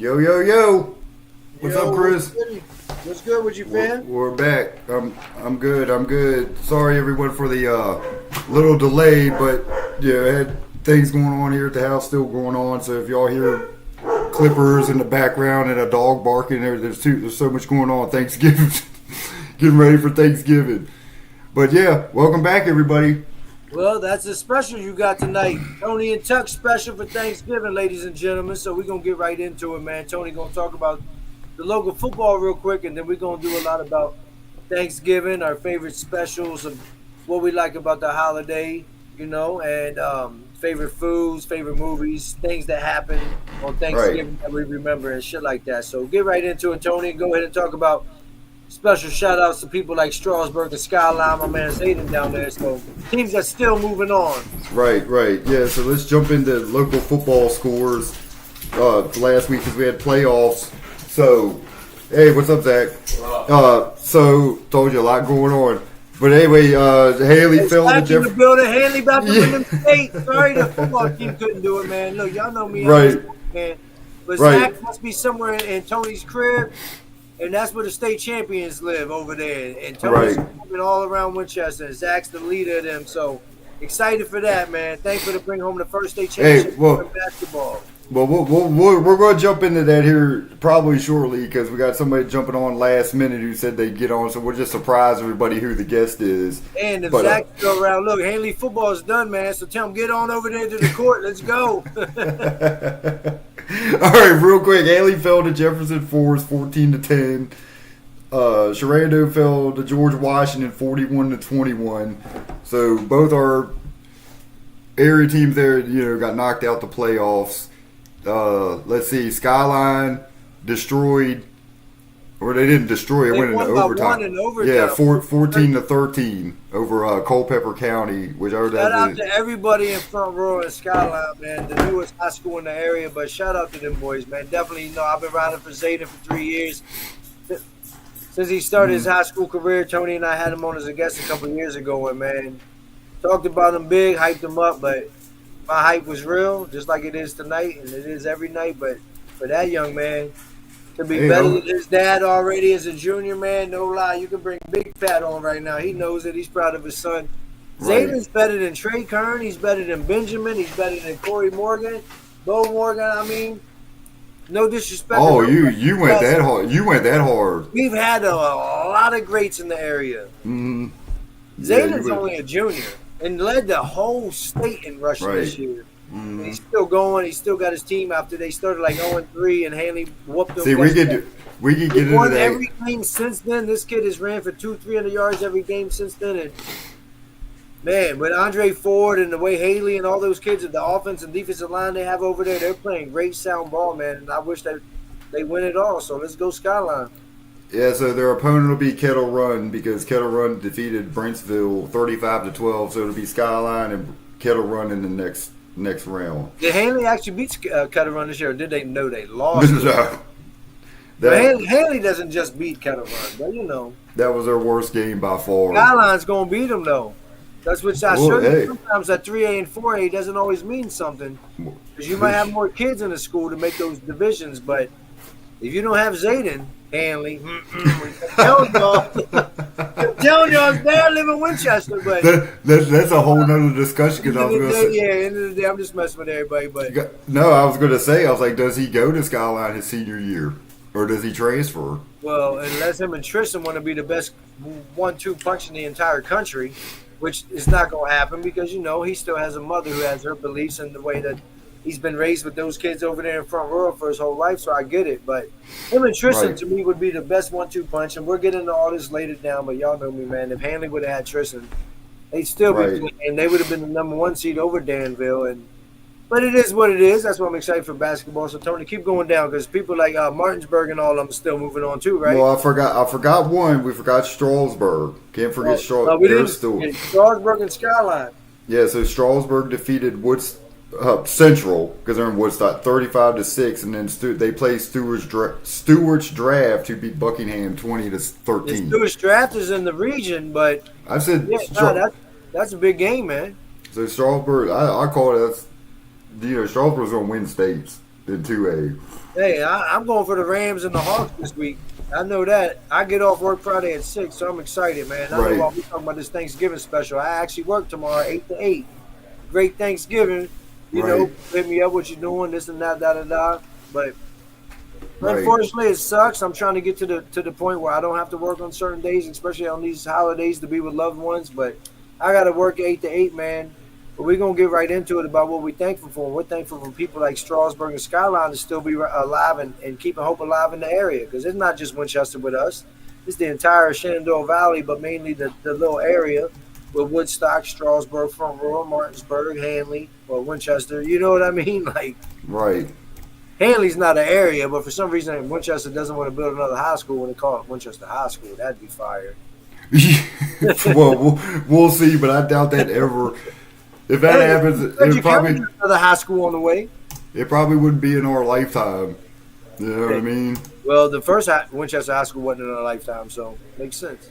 Yo, yo, yo. What's Yo, up, Chris? what's good with you, fam? We're back. I'm good. I'm good. Sorry, everyone, for the little delay, but yeah, I had things going on here at the house, still going on. So if y'all hear clippers in the background and a dog barking, there's so much going on. Thanksgiving, getting ready for Thanksgiving. But yeah, welcome back, everybody. Well, that's a special you got tonight. Tony and Tuck special for Thanksgiving, ladies and gentlemen. So we're going to get right into it, man. Tony going to talk about the local football real quick, and then we're going to do a lot about Thanksgiving, our favorite specials, of what we like about the holiday, and favorite foods, favorite movies, things that happen on Thanksgiving that we remember and shit like that. So get right into it, Tony. Go ahead and talk about special shout outs to people like Strasburg and Skyline, my man Zayden down there. So teams that's still moving on. Right. Yeah, so let's jump into local football scores last week because we had playoffs. So, hey, what's up, Zach? So, told you a lot going on. But anyway, Haley fell to Jefferson. The building, Haley about to win them state. Sorry, the football team couldn't do it, man. Look, y'all know me. Right. Man. But Zach must be somewhere in Tony's crib. And that's where the state champions live over there. And Tony's moving all around Winchester. And Zach's the leader of them. So excited for that, man. Thankful to bring home the first state championship in basketball. Well, we're going to jump into that here probably shortly because we got somebody jumping on last minute who said they'd get on. So we'll just surprise everybody who the guest is. And if Zach's still around, look, Haley football is done, man. So tell him, get on over there to the court. Let's go. All right, real quick. Haley fell to Jefferson Forest 14-10. Sherando fell to George Washington 41-21. So both our area teams there, got knocked out the playoffs. Let's see, Skyline destroyed, or they didn't destroy it. Went into overtime. Yeah, 14-13 over Culpeper County, which I shout out to everybody in Front Row and Skyline, man. The newest high school in the area, but shout out to them boys, man. Definitely, I've been riding for Zayden for 3 years since he started his high school career. Tony and I had him on as a guest a couple of years ago, and man, talked about him big, hyped him up, but my hype was real, just like it is tonight, and it is every night. But for that young man to be better than his dad already as a junior, man, no lie, you can bring Big Fat on right now. He knows it. He's proud of his son. Zayden's better than Trey Kern. He's better than Benjamin. He's better than Corey Morgan, Bo Morgan. I mean, no disrespect. Oh, you went that hard. You went that hard. We've had a lot of greats in the area. Mm-hmm. Zayden's only a junior and led the whole state in rushing this year. Mm-hmm. And he's still going. He's still got his team after they started like 0-3, and Haley whooped them. See, we could get into won that. Every game since then. This kid has ran for 200-300 yards every game since then. And man, with Andre Ford and the way Haley and all those kids at the offense and defensive line they have over there, they're playing great sound ball, man. And I wish that they win it all. So let's go Skyline. Yeah, so their opponent will be Kettle Run because Kettle Run defeated Brentsville 35-12. So it'll be Skyline and Kettle Run in the next round. Did Haley actually beat Kettle Run this year, or did they know they lost? Haley doesn't just beat Kettle Run, but that was their worst game by far. Skyline's gonna beat them though. That's what I showed you. Sometimes that 3A and 4A doesn't always mean something because you might have more kids in the school to make those divisions, but if you don't have Zayden. Hanley. I'm telling y'all, it's there live in Winchester, but that's a whole nother discussion. Because I was going to say, end of the day, I'm just messing with everybody. But no, I was going to say, I was like, does he go to Skyline his senior year, or does he transfer? Well, unless him and Tristan want to be the best 1-2 punch in the entire country, which is not going to happen because he still has a mother who has her beliefs in the way that he's been raised with those kids over there in Front Row for his whole life, so I get it. But him and Tristan, to me, would be the best 1-2 punch, and we're getting into all this later down, but y'all know me, man. If Hanley would have had Tristan, they'd still be playing. They would have been the number 1 seed over Danville. But it is what it is. That's why I'm excited for basketball. So, Tony, keep going down because people like Martinsburg and all of them are still moving on too, right? Well, I forgot one. We forgot Strasburg. Can't forget Strasburg. We didn't. Strasburg and Skyline. Yeah, so Strasburg defeated Central because they're in Woodstock 35-6, and then they play Stewart's Draft to beat Buckingham 20-13. Stewart's Draft is in the region, but I said that's a big game, man. So Strasburg, I call it. Strasburg's gonna win states. in 2A. Hey, I'm going for the Rams and the Hawks this week. I know that. I get off work Friday at 6, so I'm excited, man. I know while we're talking about this Thanksgiving special, I actually work tomorrow 8 to 8. Great Thanksgiving. You know, hit me up what you're doing, this and that, da-da-da. But unfortunately, it sucks. I'm trying to get to the point where I don't have to work on certain days, especially on these holidays, to be with loved ones. But I got to work 8 to 8, man. But we're going to get right into it about what we're thankful for. We're thankful for people like Strasburg and Skyline to still be alive and keeping hope alive in the area. Because it's not just Winchester with us. It's the entire Shenandoah Valley, but mainly the little area with Woodstock, Strasburg, Front Royal, Martinsburg, Hanley, or Winchester. You know what I mean? Like, Hanley's not an area, but for some reason Winchester doesn't want to build another high school when they call it Winchester High School. That'd be fire. Well, we'll see, but I doubt that ever. If that happens, it probably another high school on the way. It probably wouldn't be in our lifetime. You know what I mean? Well, the first Winchester High School wasn't in our lifetime, so makes sense.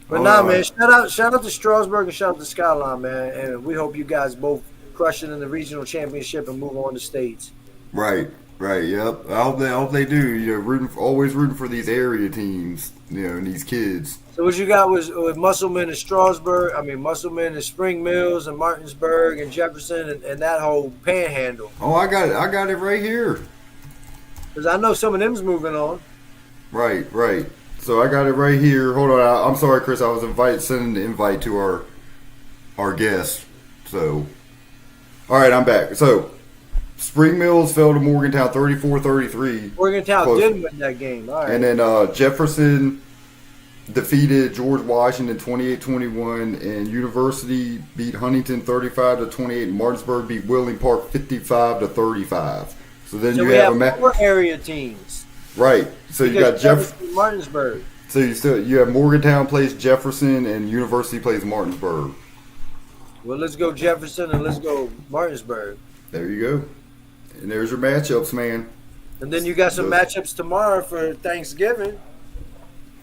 But man, shout out to Strasburg and shout out to Skyline, man, and we hope you guys both crush it in the regional championship and move on to states. Right, yep. I hope they do. You know, always rooting for these area teams, you know, and these kids. So what you got was with Musselman and Strasburg, Musselman and Spring Mills and Martinsburg and Jefferson and that whole panhandle. Oh, I got it right here. Because I know some of them's moving on. Right. So I got it right here. Hold on. I'm sorry, Chris. I was sending the invite to our guest. So, all right, I'm back. So, Spring Mills fell to Morgantown 34-33. Morgantown did win that game. All right. And then Jefferson defeated George Washington 28-21, and University beat Huntington 35-28. Martinsburg beat Wheeling Park 55-35. So then you have four area teams. Right. So you got Jefferson, Martinsburg. So you have Morgantown plays Jefferson and University plays Martinsburg. Well, let's go Jefferson and let's go Martinsburg. There you go. And there's your matchups, man. And then you got some matchups tomorrow for Thanksgiving.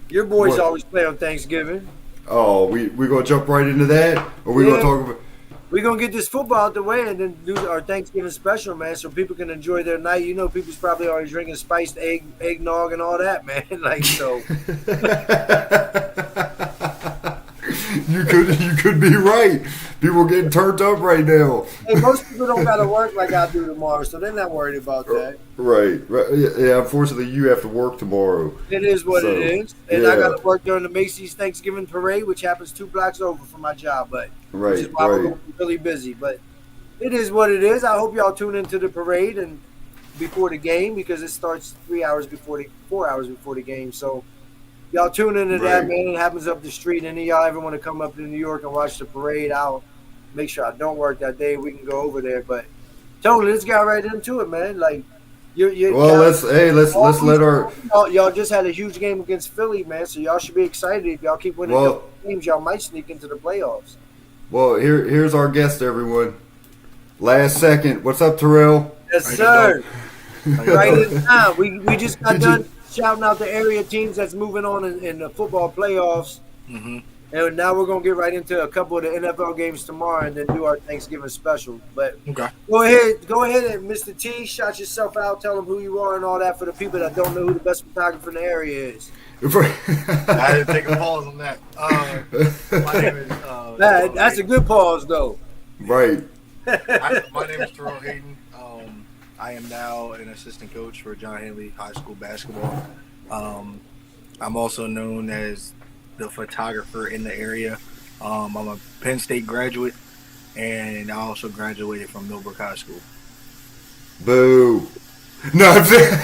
Your boys always play on Thanksgiving. Oh, we're going to jump right into that? Or we're going to talk about... We're going to get this football out the way and then do our Thanksgiving special, man, so people can enjoy their night. You know, people's probably already drinking spiced eggnog and all that, man. Like, so... You could be right. People are getting turned up right now. Hey, most people don't got to work like I do tomorrow, so they're not worried about that. Right. Yeah, unfortunately, you have to work tomorrow. It is what it is. And I got to work during the Macy's Thanksgiving Parade, which happens 2 blocks over from my job, which is why we're going to be really busy. But it is what it is. I hope y'all tune into the parade and before the game because it starts 4 hours before the game. So y'all tune into that, man. It happens up the street. Any of y'all ever want to come up to New York and watch the parade, I'll make sure I don't work that day. We can go over there. But Tony, let's get right into it, man. Like, let's let our y'all just had a huge game against Philly, man. So y'all should be excited. If y'all keep winning those games, y'all might sneak into the playoffs. Well, here's our guest, everyone. Last second, what's up, Terrell? Yes, sir. Right in time. We just got done shouting out the area teams that's moving on in the football playoffs. Mm-hmm. And now we're going to get right into a couple of the NFL games tomorrow and then do our Thanksgiving special. But go ahead and Mr. T, shout yourself out, tell them who you are and all that for the people that don't know who the best photographer in the area is. I didn't take a pause on that. My name is that's a good pause, though. Right. My name is Terrell Hayden. I am now an assistant coach for John Hanley High School basketball. I'm also known as the photographer in the area. I'm a Penn State graduate, and I also graduated from Millbrook High School. Boo. No, I'm saying...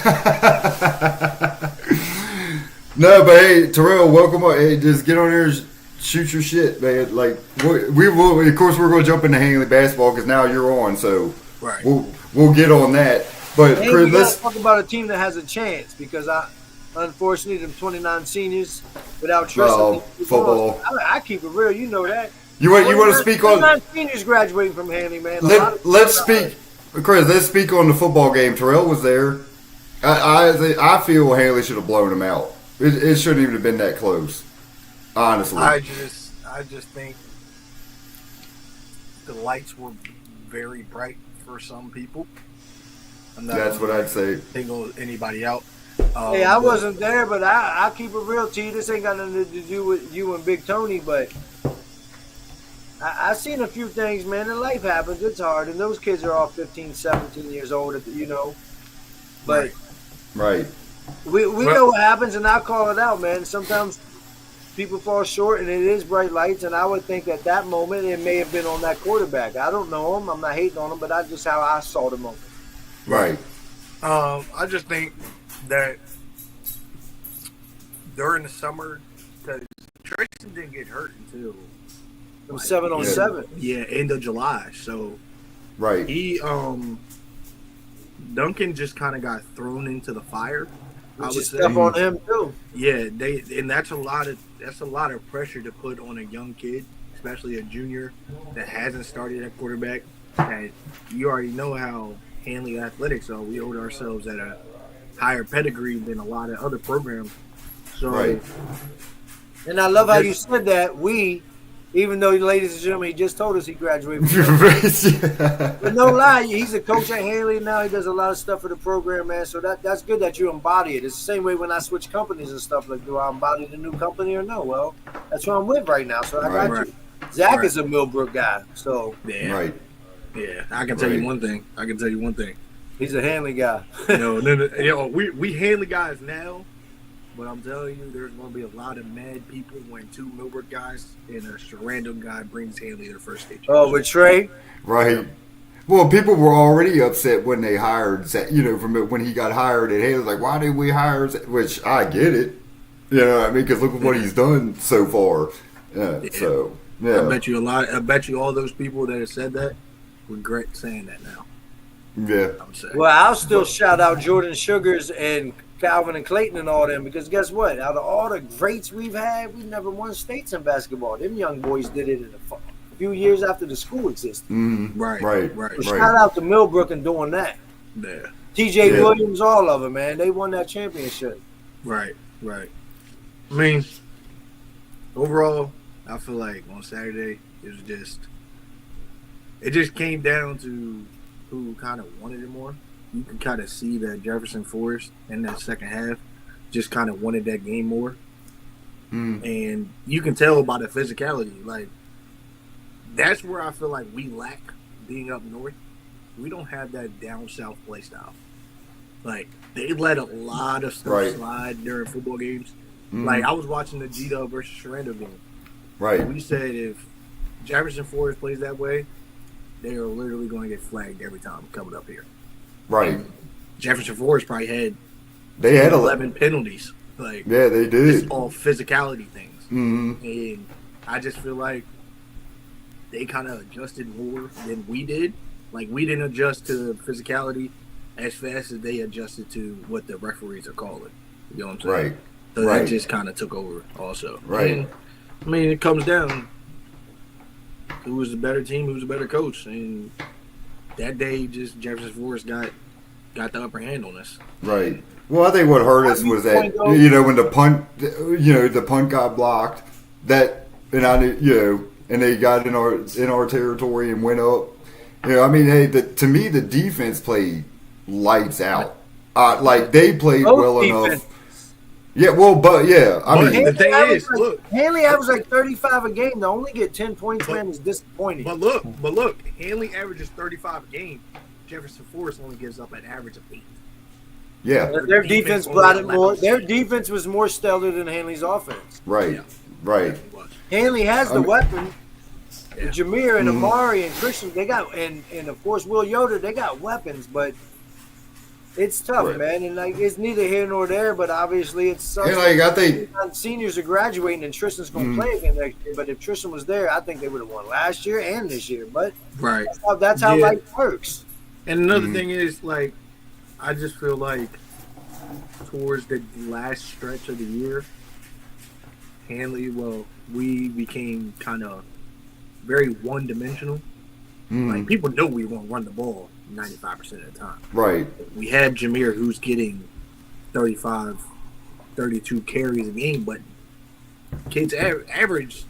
No, but hey, Terrell, welcome on. Hey, just get on there and shoot your shit, man. Like, we will, of course, we're going to jump into Hanley basketball because now you're on, so we'll get on that. But hey, Chris, let's talk about a team that has a chance because unfortunately, them 29 seniors without trust football. I keep it real, you know that. You want to speak on 29 seniors graduating from Hanley, man. Let's speak, Chris. Let's speak on the football game. Terrell was there. I feel Hanley should have blown him out. It shouldn't even have been that close. Honestly, I just think the lights were very bright for for some people. That's what I'd say. Single anybody out. Hey, I wasn't there, but I keep it real to you. This ain't got nothing to do with you and Big Tony, but I seen a few things, man, and life happens. It's hard, and those kids are all 15, 17 years old, But Right. we know what happens, and I call it out, man. Sometimes people fall short, and it is bright lights, and I would think at that moment it may have been on that quarterback. I don't know him. I'm not hating on him, but that's just how I saw the moment. Right. I just think that during the summer, because Tristan didn't get hurt until It was 7-on-7. Yeah, end of July. So Right. he Duncan just kind of got thrown into the fire. I Which would is say. tough on him too. Yeah, that's a lot of pressure to put on a young kid, especially a junior that hasn't started at quarterback. And you already know how Hanley Athletics are. We hold ourselves at a higher pedigree than a lot of other programs. So, Right. And I love how you said that. Even though, ladies and gentlemen, he just told us he graduated. But no lie, he's a coach at Hanley now. He does a lot of stuff for the program, man. So that's good that you embody it. It's the same way when I switch companies and stuff. Like, do I embody the new company or no? Well, that's what I'm with right now. So I got you. Zach is a Millbrook guy. So yeah. Right. Yeah, I can tell you one thing. he's a Hanley guy. We Hanley guys now, but I'm telling you, there's going to be a lot of mad people when two Millbrook guys and a random guy brings Hanley their first state. Oh, with Trey? Right. Well, people were already upset when they hired Zach, from when he got hired at Haley. Like, why did we hire Zach? Which I get it. You know what I mean? Because look at what he's done so far. Yeah. So, yeah. I bet you all those people that have said that regret saying that now. Yeah. Well, I'll still shout out Jordan Sugars and Calvin and Clayton and all them, because guess what? Out of all the greats we've had, we never won states in basketball. Them young boys did it in a few years after the school existed. Right. So shout out to Millbrook and doing that. Yeah. TJ Williams, all of them, man. They won that championship. Right. I mean, overall, I feel like on Saturday it just came down to who kind of wanted it more. You can kind of see that Jefferson Forest in that second half just kind of wanted that game more. And you can tell by the physicality. Like, that's where I feel like we lack being up north. We don't have that down south play style. Like, they let a lot of stuff slide during football games. Like, I was watching the G-Dub versus Sharando game. Right. We said if Jefferson Forest plays that way, they are literally going to get flagged every time coming up here. Right. Jefferson Forest probably had 11 penalties. Like, yeah, they did. It's all physicality things. And I just feel like they kind of adjusted more than we did. Like, we didn't adjust to physicality as fast as they adjusted to what the referees are calling. You know what I'm saying? Right. So that just kind of took over also. Right. And, I mean, it comes down who was the better team, who was the better coach. And that day, just Jefferson Forest got the upper hand on us. Right. Well, I think what hurt us was that, when the punt got blocked, and they got in our territory and went up. I mean, to me, the defense played lights out. Like, they played well enough. Yeah, well, I mean, the thing is, look, Hanley averaged like 35 a game. To only get 10 points, man, is disappointing. But look, Hanley averages 35 a game. Jefferson Forest only gives up an average of 8. Yeah, their defense brought it more. Their defense was more stellar than Hanley's offense. Right, right. Hanley has the weapon. Yeah. Jameer and Amari and Christian, they got, and of course Will Yoder, they got weapons, but it's tough, man. And like, it's neither here nor there, but obviously it sucks. And like, I think seniors are graduating and Tristan's going to play again next year. But if Tristan was there, I think they would have won last year and this year. But that's how life works. And another thing is, like, I just feel like towards the last stretch of the year, Hanley, we became kind of very one-dimensional. Like, people know we were going to run the ball 95% of the time. Right. We had Jameer, who's getting 35, 32 carries a game, but kids averaged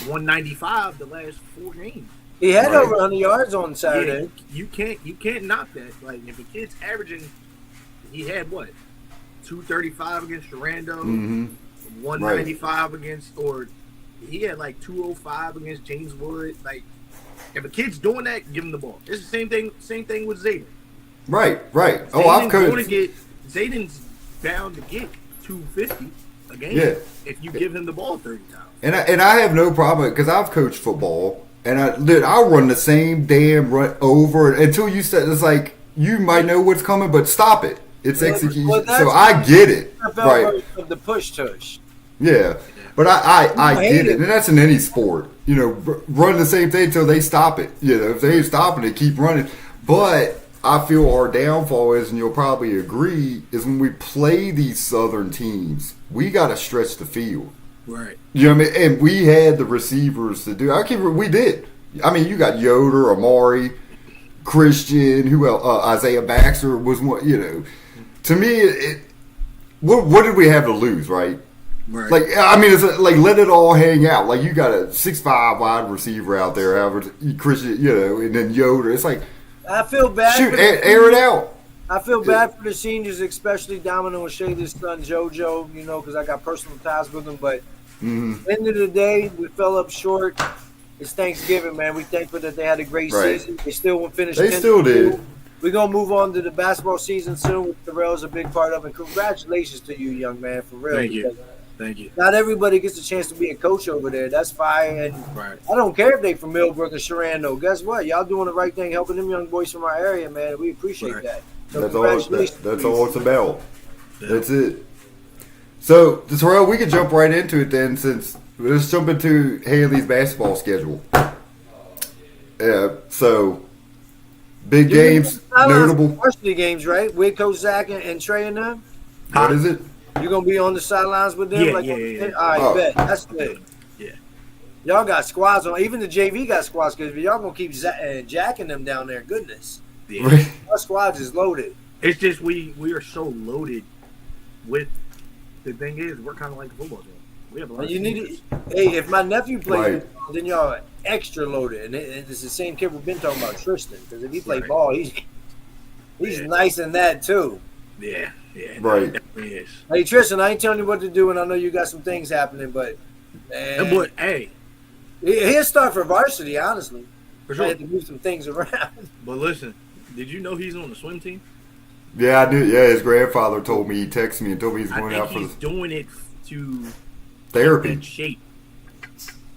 195 the last 4 games. He had Right. over 100 yards on Yeah, Saturday. you can't knock that. Like if a kid's averaging, he had what 235 against Durando, Mm-hmm. 195 against, or he had like 205 against James Wood. Like if a kid's doing that, give him the ball. It's the same thing. Same thing with Zayden. Right. Oh, I've coached. Zayden's bound to get 250 a game Yeah. if you give him the ball 30 times. And I have no problem because I've coached football, and I'll run the same damn run over until you said it's like you might know what's coming, but stop it. It's execution. So I get it, right? Of the push tush. Yeah, but I get it, it. and that's in any sport. You know, run the same thing until they stop it. You know, if they ain't stopping it, keep running. But I feel our downfall is, and you'll probably agree, is when we play these Southern teams, we got to stretch the field. Right. You know what I mean? And we had the receivers to do. We did. I mean, you got Yoder, Amari, Christian, who else? Isaiah Baxter was one. You know, to me, what did we have to lose, right? Right. Like, I mean, it's like let it all hang out. Like you got a 6'5" wide receiver out there, however, Christian, you know, and then Yoder. It's like, I feel bad. shoot, air it out. I feel bad for the seniors, especially Domino and Shayla's son JoJo. You know, because I got personal ties with them. But at the end of the day, we fell up short. It's Thanksgiving, man. We thankful that they had a great season. They still won't finish. They still did. We're going to move on to the basketball season soon, which Terrell's a big part of. And congratulations to you, young man, for real. Thank you. Thank you. Not everybody gets a chance to be a coach over there. That's fire. And Right. I don't care if they from Millbrook or Sharando. Guess what? Y'all doing the right thing, helping them young boys from our area, man. We appreciate that. So That's congratulations. all it's about. Yeah. That's it. So, Terrell, we can jump right into it then, since let's jump into Haley's basketball schedule. So, big games, notable. Varsity games, right? With Coach Zach and Trey and them. What is it? You gonna be on the sidelines with them? Yeah, All right, Oh. bet. That's good. Yeah. Y'all got squads on. Even the JV got squads because y'all gonna keep jacking them down there. Goodness, Yeah. our squads is loaded. It's just we are so loaded with. The thing is, we're kind of like the football team. We have a lot. And of you need seniors. to, hey, if my nephew plays, Right. then y'all are extra loaded, and it's the same kid we've been talking about, Tristan. Because if he play Right. ball, he's Yeah. nice in that too. Yeah. Right. It definitely is. Hey Tristan, I ain't telling you what to do, and I know you got some things happening, but And but hey, he'll start for varsity. Honestly, for I sure. had to move some things around. But listen, did you know he's on the swim team? Yeah, I did. Yeah, his grandfather told me. He texted me and told me he's I going think out for he's doing it to therapy. in shape.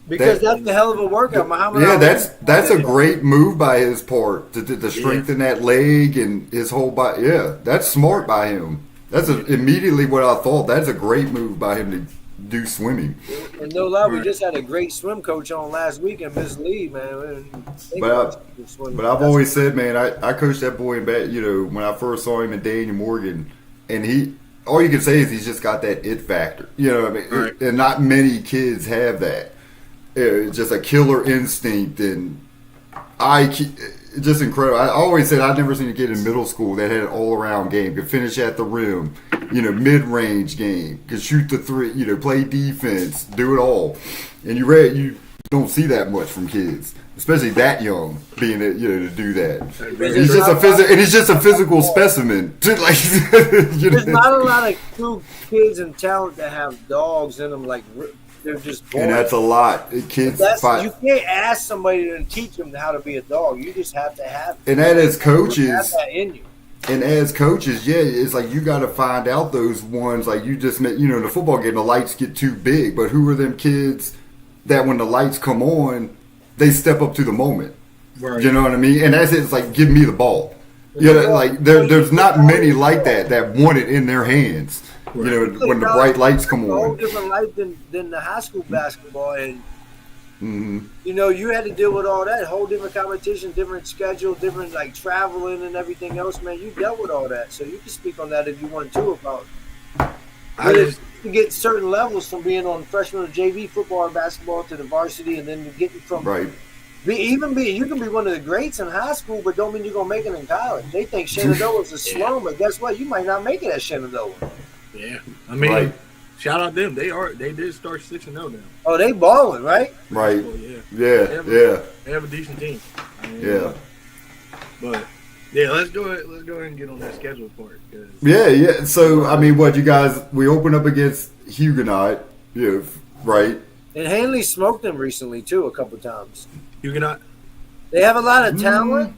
Because that's the hell of a workout, Muhammad. Yeah, Ali. that's a great move by his part to strengthen that leg and his whole body. Yeah, that's smart by him. That's immediately what I thought. That's a great move by him to do swimming. And no lie, we Right. just had a great swim coach on last week, and Miss Lee, man. But I've always said, man, I coached that boy in back. You know, when I first saw him in Daniel Morgan, and all you can say is he's just got that it factor. You know what I mean? Right. And not many kids have that. It's just a killer instinct, and it's just incredible. I always said I'd never seen a kid in middle school that had an all-around game, could finish at the rim, you know, mid-range game, could shoot the three, you know, play defense, do it all. And you don't see that much from kids, especially that young, being to do that. He's just a physical specimen. There's not a lot of true kids and talent that have dogs in them, like they're just born. And that's a lot. Kids fight. You can't ask somebody to teach them how to be a dog. You just have to have it. And that as coaches, You have that in you. and as coaches, yeah, it's like you got to find out those ones. Like you just met, you know, in the football game, the lights get too big. But who are them kids that when the lights come on, they step up to the moment? Right. You know what I mean? And that's it. It's like, give me the ball. Yeah, like there's not many like that want it in their hands. You know, when the bright lights come It's a whole on. different life than the high school basketball, and Mm-hmm. you know you had to deal with all that whole different competition, different schedule, different like traveling and everything else. Man, you dealt with all that, so you can speak on that if you want to about. But to get certain levels from being on freshman or JV football or basketball to the varsity, and then getting from Right. you can be one of the greats in high school, but don't mean you're gonna make it in college. They think Shenandoah is a slum, but guess what? You might not make it at Shenandoah. Yeah, I mean, Right. Shout out them. They did start 6-0 now. Oh, they balling, right? Right. So, yeah. Yeah. They have a decent team. I mean, Yeah. But yeah, let's go ahead and get on that schedule part. Yeah. So I mean, what you guys? We open up against Huguenot. Yeah. Right. And Hanley smoked them recently too, a couple times. Huguenot. They have a lot of talent.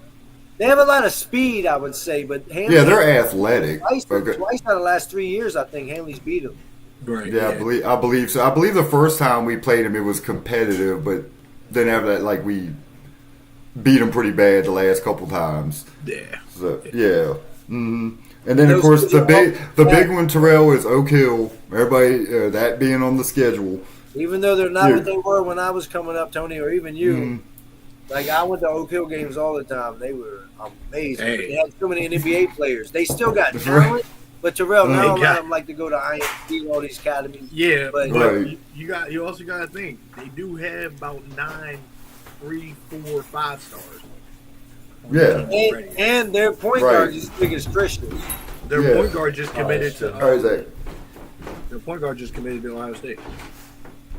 They have a lot of speed, I would say, but Hanley. Yeah, they're athletic. Twice out of the last 3 years, I think Hanley's beat them. Right. Yeah, I believe so. I believe the first time we played him, it was competitive, but then after that, like we beat him pretty bad the last couple times. Yeah. So yeah. Mm-hmm. And then of course the big one, Terrell, is Oak Hill. Everybody that being on the schedule. Even though they're not what they were when I was coming up, Tony, or even you. Mm-hmm. Like, I went to Oak Hill games all the time. They were amazing. Hey. They had so many NBA players. They still got talent, but Terrell, now a lot of them like to go to IMC, all these academies. Yeah, but right. you also got to think, they do have about 9 3, 4, 5 stars. Yeah. And their point guard is as big as Christian. Their point guard just committed to their point guard just committed to Ohio State.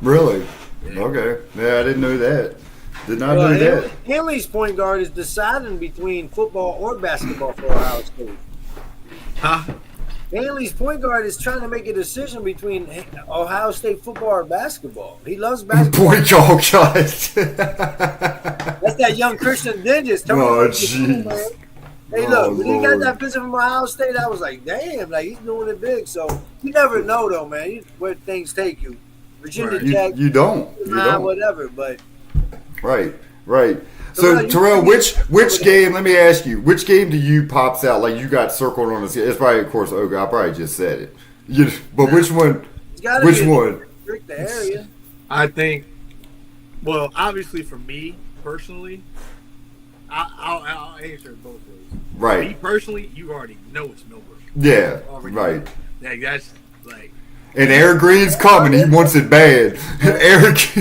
Really? Yeah. Okay. Yeah, I didn't know that. Did not know that. Hanley's point guard is deciding between football or basketball for Ohio State. Huh? Hanley's point guard is trying to make a decision between Ohio State football or basketball. He loves basketball. Point guard. That's that young Christian Dinges. Oh, jeez. Hey, look, when he got that visit from Ohio State, I was like, damn, like he's doing it big. So you never know, though, man, where things take you. Virginia Tech, you don't. whatever, but. Right. So Terrell, which game? Let me ask you, which game do you pops out like you got circled on the? It's probably, of course, I probably just said it. But which one? Which one? The area. I think. Well, obviously, for me personally, I'll answer it both ways. Right. Me personally, you already know it's Millbrook. Yeah. Right. Like that's like. And Eric Green's coming. He wants it bad. Eric.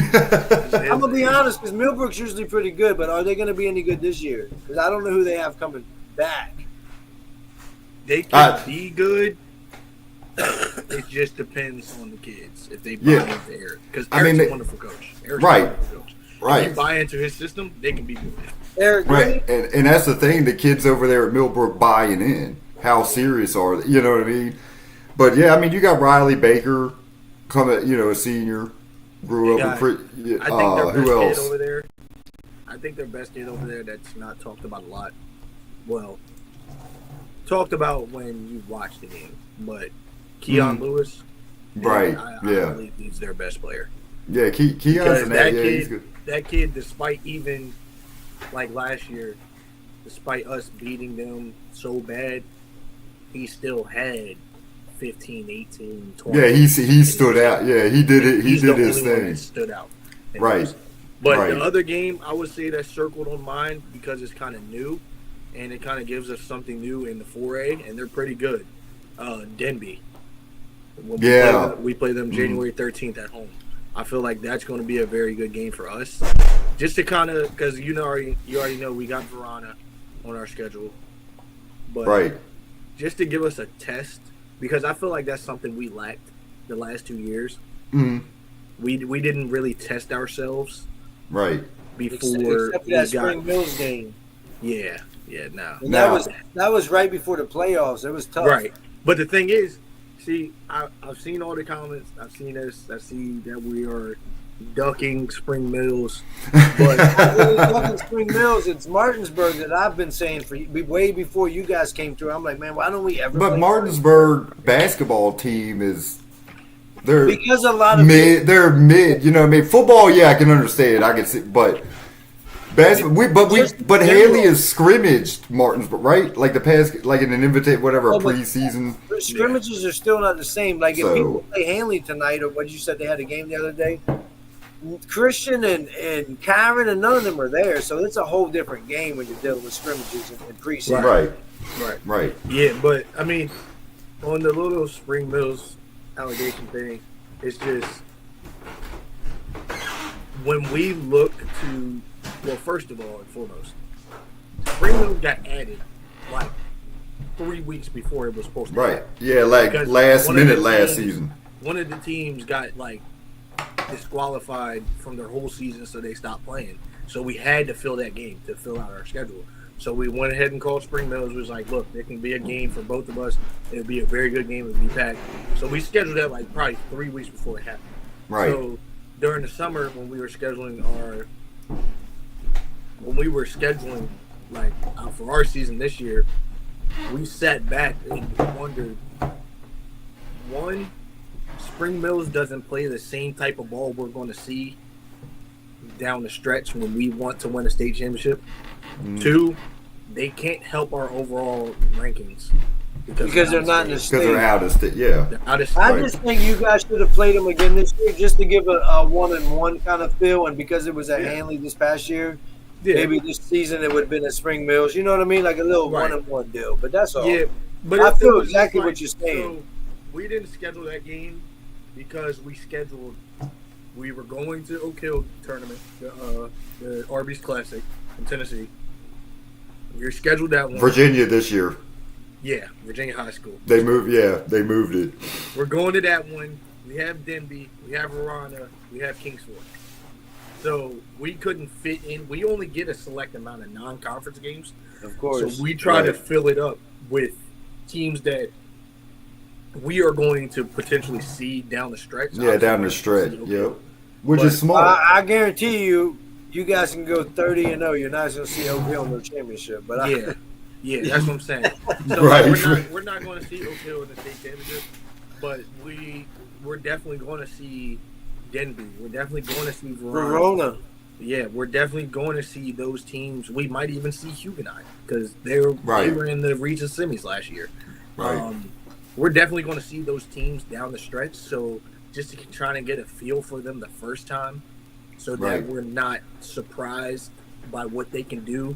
I'm gonna be honest, because Millbrook's usually pretty good, but are they going to be any good this year? Because I don't know who they have coming back. They can be good. It just depends on the kids if they buy into Eric. Because Eric's a wonderful coach. Eric's a wonderful coach. If you buy into his system, they can be good. Eric Green? Right, and that's the thing. The kids over there at Millbrook buying in. How serious are they? You know what I mean? But yeah, I mean, you got Riley Baker coming, a senior, grew up with. I think their best kid over there. I think their best kid over there that's not talked about a lot. Well, talked about when you watch the game, but Keon Lewis, right? I believe he's their best player. Yeah, Keon's he's good. That kid, despite even like last year, despite us beating them so bad, he still had 15, 18, 20. Yeah, he stood out. Yeah, he did it. He did his thing. That stood out. Right. But the other game, I would say that's circled on mine because it's kind of new, and it kind of gives us something new in the 4A, and they're pretty good. Denby. We play them January 13th at home. I feel like that's going to be a very good game for us. Just to kind of, because you already know we got Verona on our schedule. But just to give us a test, because I feel like that's something we lacked the last 2 years. Mm-hmm. We didn't really test ourselves. Right. Before except that Spring Mills game. Yeah, no. And that was right before the playoffs. It was tough. Right. But the thing is, see, I've seen all the comments. I've seen this. I see that we are ducking Spring Mills. But ducking Spring Mills, it's Martinsburg that I've been saying for way before you guys came through. I'm like, man, why don't we ever? But Martinsburg basketball team is. Because a lot of they're mid. You know what I mean? Football, yeah, I can understand. I can see, but basketball, but Haley is scrimmaged Martinsburg, right? Like the past, like in an invitation, whatever, preseason. Scrimmages are still not the same. Like if people play Hanley tonight, or what you said they had a game the other day, Christian and Kyron and none of them are there, so it's a whole different game when you're dealing with scrimmages and preseason. Right. Yeah, but I mean, on the little Spring Mills allegation thing, it's just when we look to, well, first of all and foremost, Spring Mills got added like 3 weeks before it was supposed to. Right. Yeah, like last minute last season. one of the teams got disqualified from their whole season, so they stopped playing. So we had to fill that game to fill out our schedule. So we went ahead and called Spring Mills. It was like, look, there can be a game for both of us. It'll be a very good game. It'll be packed. So we scheduled that probably 3 weeks before it happened. Right. So during the summer when we were scheduling for our season this year, we sat back and wondered, one, Spring Mills doesn't play the same type of ball we're going to see down the stretch when we want to win a state championship. Two, they can't help our overall rankings because they're not in the state. Because they're out of state, yeah. They're out of state. I just think you guys should have played them again this year just to give a 1-1 kind of feel, and because it was at Hanley this past year, maybe this season it would have been at Spring Mills. You know what I mean? Like a little 1-1 deal. But that's all. Yeah, but I feel exactly what you're saying. So we didn't schedule that game because we were going to Oak Hill tournament, the Arby's Classic in Tennessee. We were scheduled that one. Virginia this year. Yeah, Virginia High School. They moved it. We're going to that one. We have Denby, we have Arana, we have Kingsford. So we couldn't fit in. We only get a select amount of non-conference games. Of course. So we try to fill it up with teams that we are going to potentially see down the stretch. Yeah, down the stretch. Yep. Which is smart. I guarantee you guys can go 30-0. You're not going to see Oak Hill in the championship. But yeah, that's what I'm saying. So Right. we're not going to see Oak Hill in the state championship, but we're definitely going to see Denby. We're definitely going to see Verona. Yeah, we're definitely going to see those teams. We might even see Huguenot because they were in the region semis last year. Right. We're definitely going to see those teams down the stretch. So just to try to get a feel for them the first time, so that we're not surprised by what they can do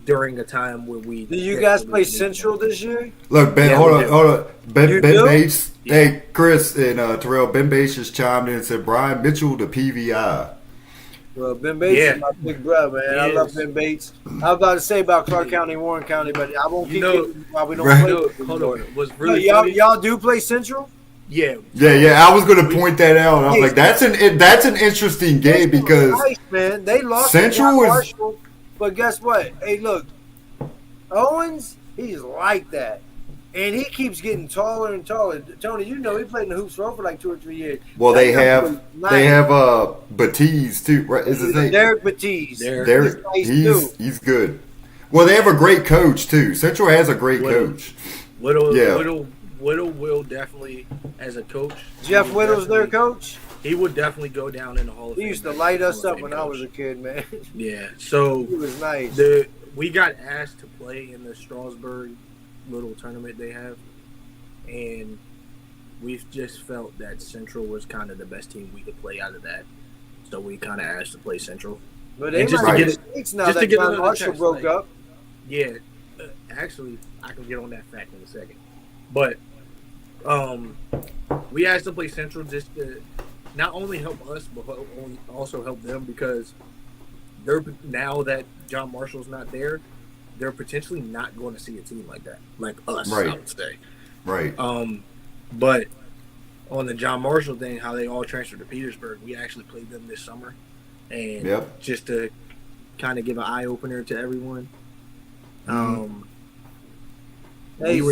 during a time where we. Do you guys play Central this year? Look, Ben, hold on. Ben Bates. Yeah. Hey, Chris and Terrell, Ben Bates just chimed in and said, Brian Mitchell to PVI. Well, Ben Bates is my big brother, man. I love Ben Bates. I was about to say about Clark County, Warren County, but I won't keep getting why we don't play. Hold on. Was No, really y'all do play Central? Yeah. I was going to point that out. I was like, that's an interesting game because nice, man. They lost Central to Marshall, but guess what? Hey, look, Owens, he's like that. And he keeps getting taller and taller. Tony, you know he played in the hoops for like 2 or 3 years. Well, they have Batiz too, right? Is his name Derek Batiz? Derek, nice he's good. Well, they have a great coach too. Central has a great coach. Whittle will definitely, as a coach. Jeff Whittle's their coach. He would definitely go down in the Hall of Fame. He used to light us up when I was a kid, man. Yeah, so he was nice. We got asked to play in the Strasburg little tournament they have, and we've just felt that Central was kind of the best team we could play out of that, so we kind of asked to play Central. But they might get it now that John Marshall broke up. Yeah, actually, I can get on that fact in a second, but we asked to play Central just to not only help us but also help them because they're now that John Marshall's not there. They're potentially not going to see a team like that, like us, I would say. Right. But on the John Marshall thing, how they all transferred to Petersburg, we actually played them this summer, and just to kind of give an eye opener to everyone. Hey, we were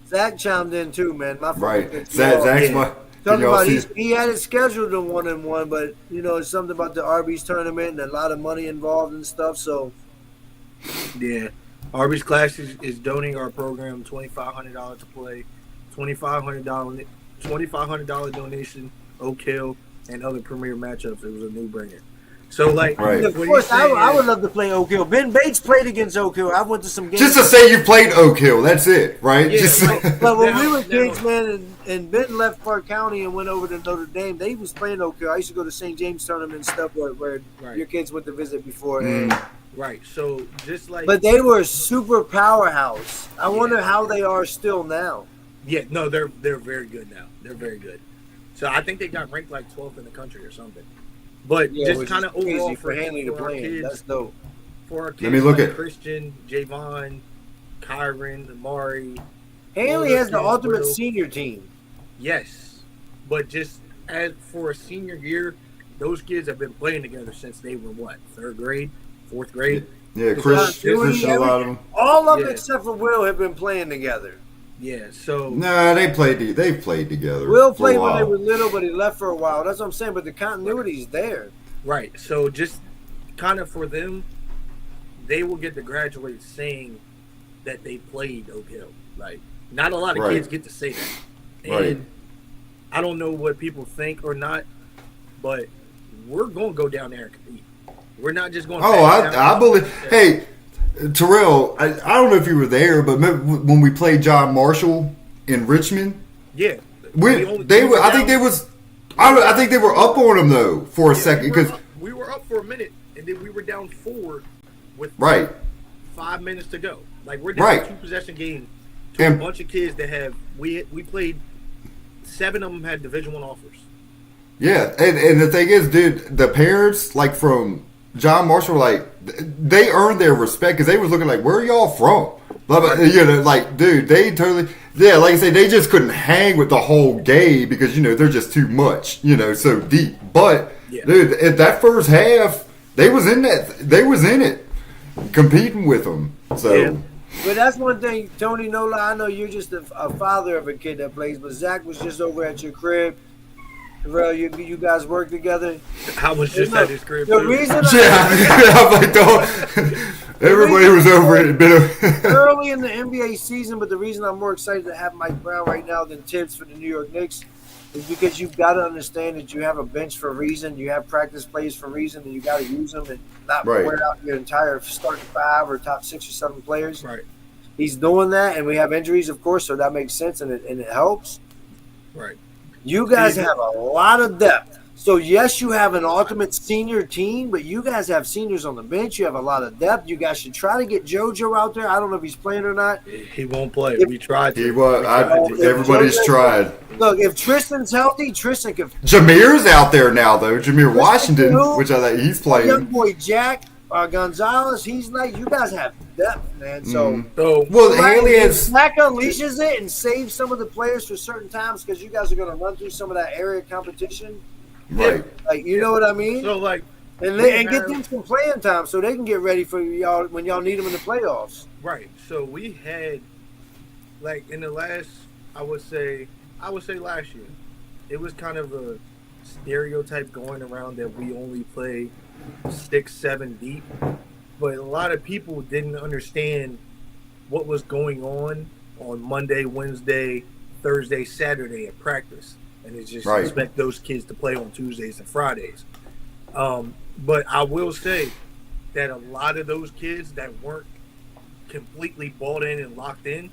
Zach chimed in too, man. Zach's my. Talking about he had it scheduled to 1-1, but it's something about the Arby's tournament and a lot of money involved and stuff. So. Yeah, Arby's Clash is donating our program $2,500 to play, $2,500 donation, Oak Hill, and other premier matchups. It was a no-brainer. So, of course, I would love to play Oak Hill. Ben Bates played against Oak Hill. I went to some games. Just to say you played Oak Hill, that's it, right? Yeah, but when we were kids, man, and Ben left Clark County and went over to Notre Dame, they was playing Oak Hill. I used to go to St. James tournament and stuff where your kids went to visit before. Right, so just like... But they were a super powerhouse. I wonder how they are still now. Yeah, no, they're very good now. They're very good. So I think they got ranked like 12th in the country or something. But just kind of overall for Hanley to play. That's dope. For our kids, let me look at Christian, Javon, Kyron, Amari. Hanley has the ultimate senior team. Yes. But just as for a senior year, those kids have been playing together since they were what, third grade, fourth grade. Yeah, Continuity, Christian, a lot of them. all of them Yeah. except for Will have been playing together. Yeah, so Nah, they've played together. Will for a played when they while. were little, but he left for a while. That's what I'm saying. But the continuity's there. right. So just kind of for them, they will get to graduate saying that they played Oak Hill. Like, not a lot of Right. kids get to say that. And Right. I don't know what people think or not, but we're going to go down there and compete. We're not just going to Oh, I believe. Hey, Terrell, I don't know if you were there, but remember when we played John Marshall in Richmond? Yeah. I think they were up on them though for a second because we were up for a minute, and then we were down 4 with right. 5 minutes to go. Like, we're down Right. a 2-possession game to And- a bunch of kids that have we played. 7 of them had Division I offers. Yeah, and the thing is, dude, the parents like from John Marshall, like they earned their respect because they was looking like, where are y'all from? Blah, blah, you know, like, dude, they totally, yeah, like I say, they just couldn't hang with the whole game because you know they're just too much, you know, so deep. But Yeah. dude, at that first half, they was in it, competing with them. So. Yeah. But that's one thing, Tony Nola. I know you're just a father of a kid that plays, but Zach was just over at your crib. Terrell, you guys work together. I was just at his crib. The too. reason Yeah, I'm like, don't. Everybody was over it. early in the NBA season, but the reason I'm more excited to have Mike Brown right now than Tibbs for the New York Knicks is because you've got to understand that you have a bench for a reason, you have practice plays for a reason, and you got to use them and not Right. wear out your entire starting 5 or top 6 or 7 players. Right. He's doing that, and we have injuries, of course, so that makes sense and it helps. Right. You guys have a lot of depth. So, yes, you have an ultimate senior team, but you guys have seniors on the bench. You have a lot of depth. You guys should try to get JoJo out there. I don't know if he's playing or not. He won't play. If- We tried to. He was. We tried to. Everybody's tried. Look, if Tristan's healthy, Tristan can. Jameer's out there now, though. Jameer Washington, who? which I think he's Young playing. boy Jack Gonzalez, he's like, you guys have depth, man. So, So, Well, right, Haley if has. Zach unleashes it and saves some of the players for certain times because you guys are going to run through some of that area competition. Right. Like, you know what I mean? so like, And get them some playing time so they can get ready for y'all when y'all need them in the playoffs. right. So we had, like, in the last, I would say last year, it was kind of a stereotype going around that we only play 6, 7 deep. But a lot of people didn't understand what was going on Monday, Wednesday, Thursday, Saturday at practice. And it's just Right. expect those kids to play on Tuesdays and Fridays. But I will say that a lot of those kids that weren't completely bought in and locked in,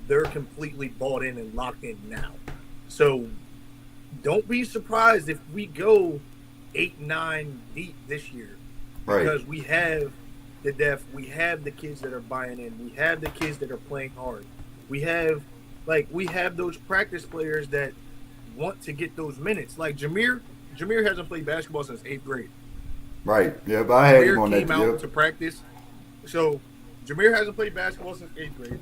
they're completely bought in and locked in now. So don't be surprised if we go 8, 9 deep this year. Right. Because we have the depth, we have the kids that are buying in, we have the kids that are playing hard. We have those practice players that want to get those minutes. Like Jameer hasn't played basketball since 8th grade. Right. Yeah, but I had him Jameer on came that. out Yep. to practice. So Jameer hasn't played basketball since 8th grade.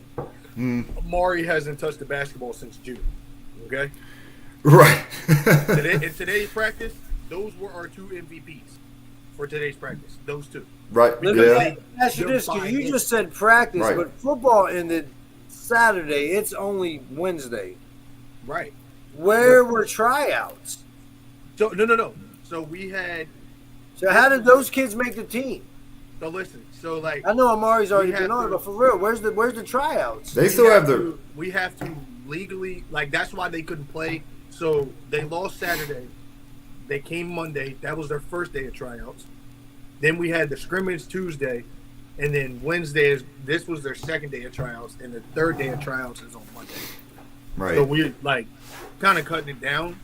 Mm. Amari hasn't touched the basketball since June. Okay? Right. In today's practice, those were our 2 MVPs for today's practice. Those 2. Right. Let me Yeah. ask you this, because you just said practice, Right. but football ended Saturday. It's only Wednesday. Right. Where were tryouts? So no. So we had So how did those kids make the team? so listen. So like I know Amari's already We been have on, to- but for real, where's the tryouts? They still have their. we have to legally, like, that's why they couldn't play. So they lost Saturday. They came Monday. That was their first day of tryouts. Then we had the scrimmage Tuesday, and then this was their second day of tryouts, and the third day of tryouts is on Monday. Right. So we're like kind of cutting it down,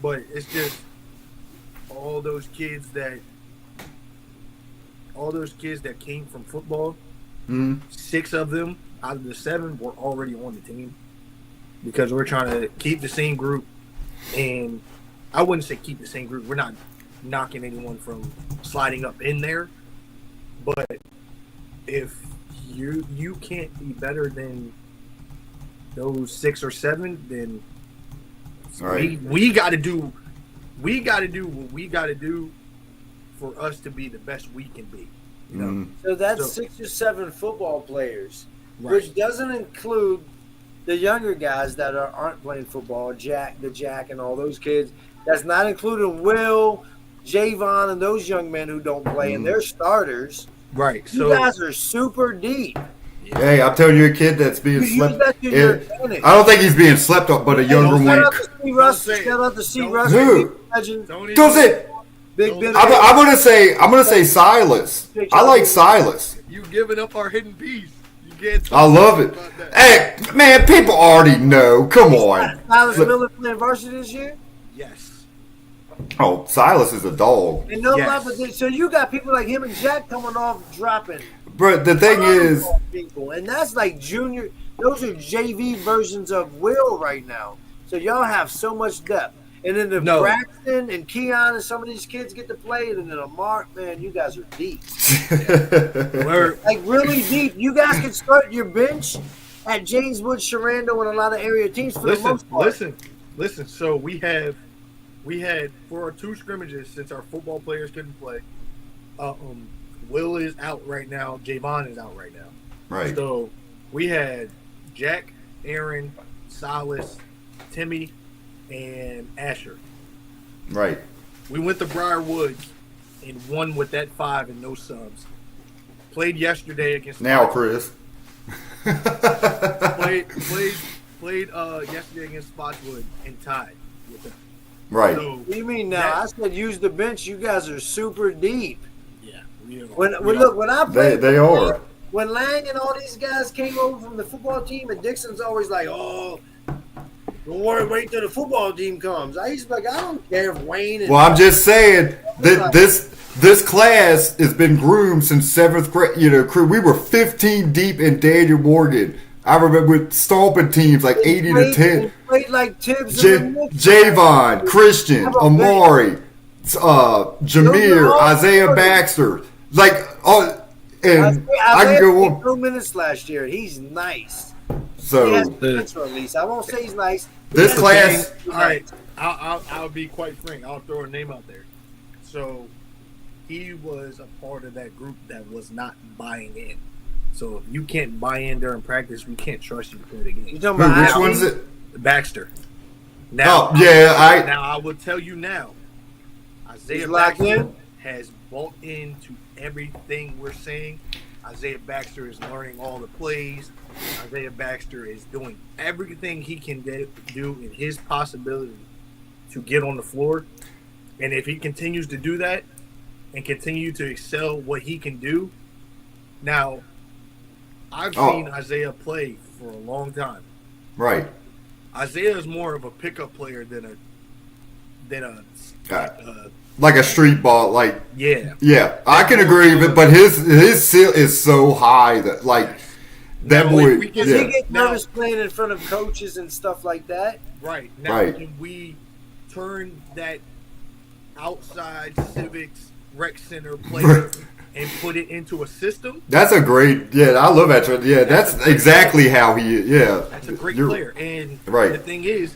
but it's just all those kids that came from football. Mm. 6 of them out of the 7 were already on the team because we're trying to keep the same group. And I wouldn't say keep the same group. We're not knocking anyone from sliding up in there. But if you can't be better than those 6 or 7, then Right. We got to do what we got to do for us to be the best we can be. You know? So that's 6 or 7 football players, Right. which doesn't include the younger guys that aren't playing football, Jack, and all those kids. That's not including Will, Javon, and those young men who don't play, and they're starters. Right. You guys are super deep. Hey, I'm telling you, a kid that's being You slept. use that to your advantage. I don't think he's being slept up, but a younger Shout one. out to Steve Russ. Don't say it. Shout out to Steve Don't- Russ. Who? Legend. Don't say. Big bit. I'm gonna say Silas. I like Silas. You giving up our hidden piece. You can't. I love it. about that. Hey, man, people already know. Come on. Silas Miller playing varsity this year. Yes. Oh, Silas is a dog. And no Yes. lie, but so you got people like him and Jack coming off dropping. But the thing is, people, and that's like junior. Those are JV versions of Will right now. So y'all have so much depth. And then the No. Braxton and Keon and some of these kids get to play, and then Amar, man, you guys are deep. We're, Like really deep. You guys can start your bench at Jameswood, Sharando, and a lot of area teams for the most part. listen. So we had for our 2 scrimmages since our football players couldn't play. Will is out right now. Javon is out right now. right. So we had Jack, Aaron, Silas, Timmy, and Asher. Right. We went to Briar Woods and won with that 5 and no subs. Played yesterday against Now, Chris. played yesterday against Spotswood and tied with them. Right. So What do you mean now? that- I said use the bench. You guys are super deep. yeah, we are. When I played, They are. When Lang and all these guys came over from the football team, and Dixon's always like, "Oh, don't worry, wait till the football team comes." I used to be like, I don't care if Wayne. And Well, I'm just saying that this class has been groomed since 7th grade. You know, we were 15 deep in Daniel Morgan. I remember stomping teams like 80 to 10. They played like Tibbs and the Knicks. Javon, Christian, Amari, Jameer, all Isaiah Baxter, like and I can go played on. 2 minutes last year. He's nice. He So has potential at least. I won't say he's nice. This He has class- potential. All right, I'll be quite frank. I'll throw a name out there. So he was a part of that group that was not buying in. So if you can't buy in during practice, we can't trust you to play the You game. talking about which Al? one's it? Baxter. Now, Oh yeah, now I will tell you now. Isaiah He's locked Baxter in? has bought into everything we're saying. Isaiah Baxter is learning all the plays. Isaiah Baxter is doing everything he can do in his possibility to get on the floor. And if he continues to do that and continue to excel what he can do, now I've seen Isaiah play for a long time. right. Isaiah is more of a pickup player than a Like a street ball, like yeah. yeah, I can agree, but his seal is so high that like that Now, boy. if we can- Does Yeah, he get nervous playing in front of coaches and stuff like that? Right. Now Right. can we turn that outside civics rec center player and put it into a system? that's a great. Yeah, I love that. Yeah, that's exactly how he. Yeah, That's a great You're- player. And Right. the thing is,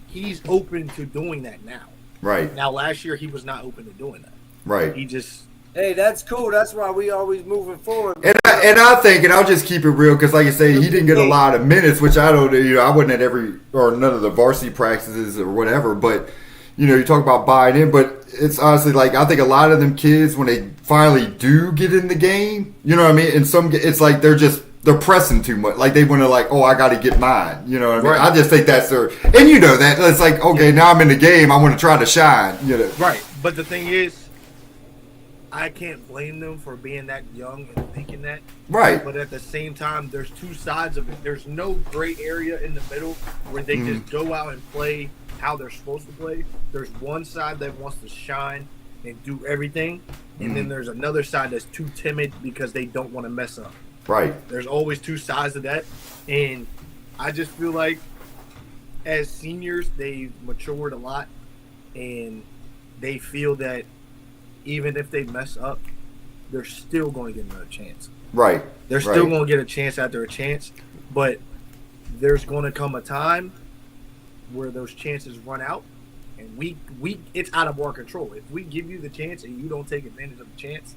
he's open to doing that now. Right, Now last year he was not open to doing that. right. He just Hey, that's cool. That's why we always moving forward. And I think, and I'll just keep it real, because like you say, he didn't get a lot of minutes, which I don't, I wasn't at every, or none of the varsity practices or whatever, but, you talk about buying in, but it's honestly like, I think a lot of them kids, when they finally do get in the game, you know what I mean? And it's like they're pressing too much. Like they want to like, oh, I got to get mine. You know what I mean? Right. I just think that's their, and you know that. It's like, okay, now I'm in the game. I want to try to shine, right. But the thing is, I can't blame them for being that young and thinking that. Right. But at the same time, there's two sides of it. There's no gray area in the middle where they just go out and play how they're supposed to play. There's one side that wants to shine and do everything, and then there's another side that's too timid because they don't want to mess up. Right. There's always two sides of that, and I just feel like as seniors, they've matured a lot, and they feel that even if they mess up, they're still going to get another chance. Right. They're Right. still going to get a chance after a chance, but there's going to come a time where those chances run out, and we it's out of our control. If we give you the chance and you don't take advantage of the chance,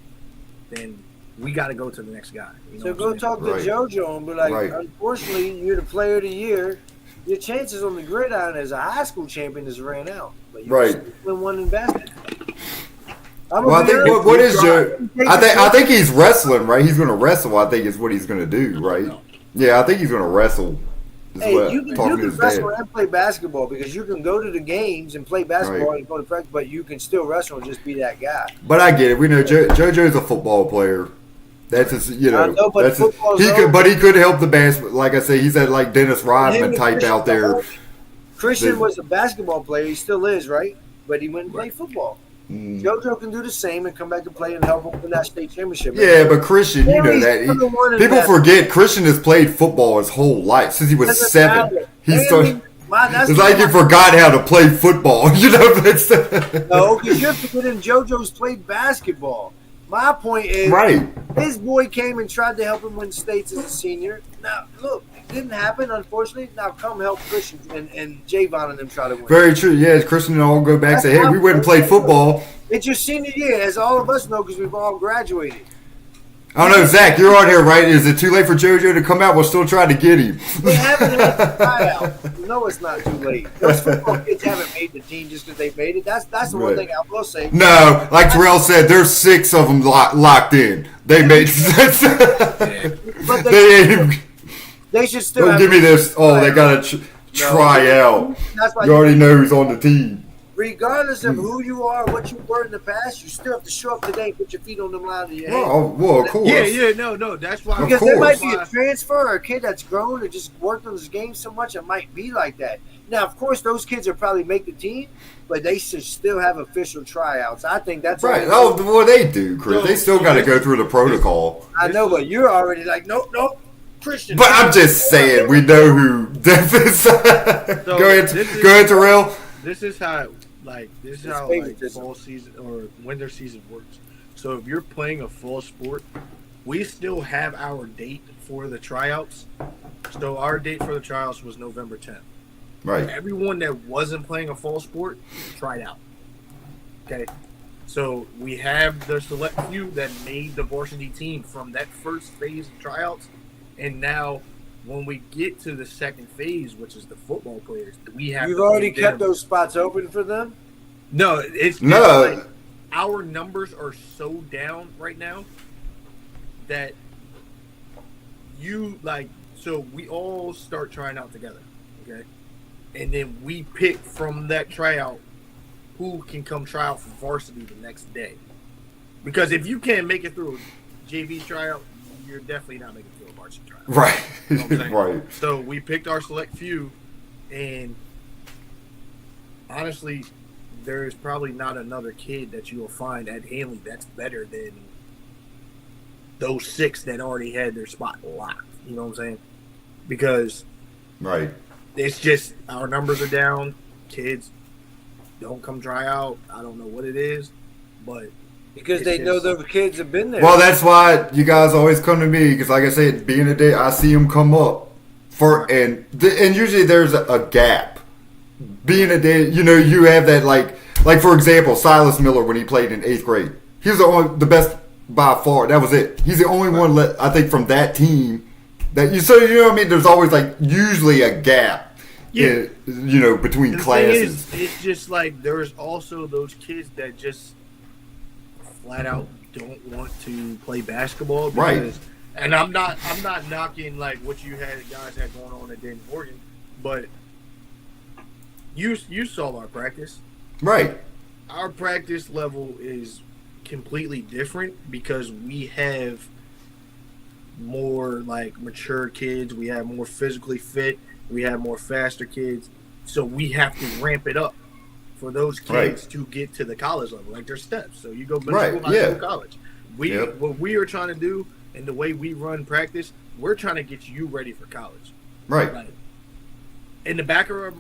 then we got to go to the next guy. You know So go talk to JoJo and be like, unfortunately, you're the player of the year. Your chances on the gridiron as a high school champion has ran out. But you still won in basketball. Well, I think what is Joe? I think he's wrestling, right? He's going to wrestle. I think is what he's going to do, right? Yeah, I think he's going to wrestle. Hey, you can wrestle and play basketball because you can go to the games and play basketball and go to practice, but you can still wrestle and just be that guy. But I get it. We know JoJo's a football player. That's his, you know. But he could help the basketball. Like I say, he's that like Dennis Rodman type out there. Christian was a basketball player. He still is, right? But he went and played football. JoJo can do the same and come back and play and help him win that state championship. Yeah, but Christian, you know that. People forget Christian has played football his whole life since he was 7. It's like you forgot how to play football. You know, no, because you're forgetting JoJo's played basketball. My point is, his boy came and tried to help him win states as a senior. Now, look, it didn't happen, unfortunately. Now, come help Christian and Javon and them try to win. Very true. Yeah, Christian and all go back and say, hey, we went and played football. It's your senior year, as all of us know, because we've all graduated. I don't know, Zach, you're on here, right? Is it too late for JoJo to come out? We'll still try to get him. They haven't had the tryout. No, it's not too late. Those football kids haven't made the team just because they made it. That's the one thing I will say. No, like Terrell said, there's 6 of them locked in. They made but they should still don't give me this. Oh, they got to try out. You already know who's on the team. Regardless of who you are, what you were in the past, you still have to show up today and put your feet on the line of your head. Well, of course. No, that's why. Because there might be a transfer or a kid that's grown or just worked on his game so much, it might be like that. Now, of course, those kids will probably make the team, but they should still have official tryouts. I think that's right. Well, they do, Chris. They still got to go through the protocol. I know, but you're already like, nope. Christian. But I'm just saying, we know who Def is. Go ahead, Terrell. This is how fall season or winter season works. So if you're playing a fall sport, we still have our date for the tryouts. So our date for the tryouts was November 10th. Right. Everyone that wasn't playing a fall sport tried out. Okay. So we have the select few that made the varsity team from that first phase of tryouts, and now when we get to the second phase, which is the football players, we have. You've already kept those spots open for them? No, it's like our numbers are so down right now that so we all start trying out together, okay? And then we pick from that tryout who can come try out for varsity the next day. Because if you can't make it through a JV tryout, you're definitely not making it through a varsity tryout. Right. You know what I'm saying? Right. So we picked our select few, and honestly, there is probably not another kid that you will find at Hanley that's better than those 6 that already had their spot locked. You know what I'm saying? Because it's just our numbers are down. Kids don't come try out. I don't know what it is, but because they know the kids have been there. Well, that's why you guys always come to me because, like I said, being a day, I see them come up and usually there's a gap. Being a day, you have that like for example, Silas Miller when he played in 8th grade, he was the best by far. That was it. He's the only one I think from that team that you. So you know what I mean. There's always like usually a gap. Yeah. Between classes. It's just like there's also those kids that just flat out don't want to play basketball. Because, and I'm not knocking like what you guys had going on at Denton Morgan, but you saw our practice. Right. Our practice level is completely different because we have more like mature kids. We have more physically fit. We have more faster kids. So we have to ramp it up for those kids to get to the college level. Like there's steps. So you go middle school, high school, college. What we are trying to do and the way we run practice, we're trying to get you ready for college. Right. Like, in the back of our,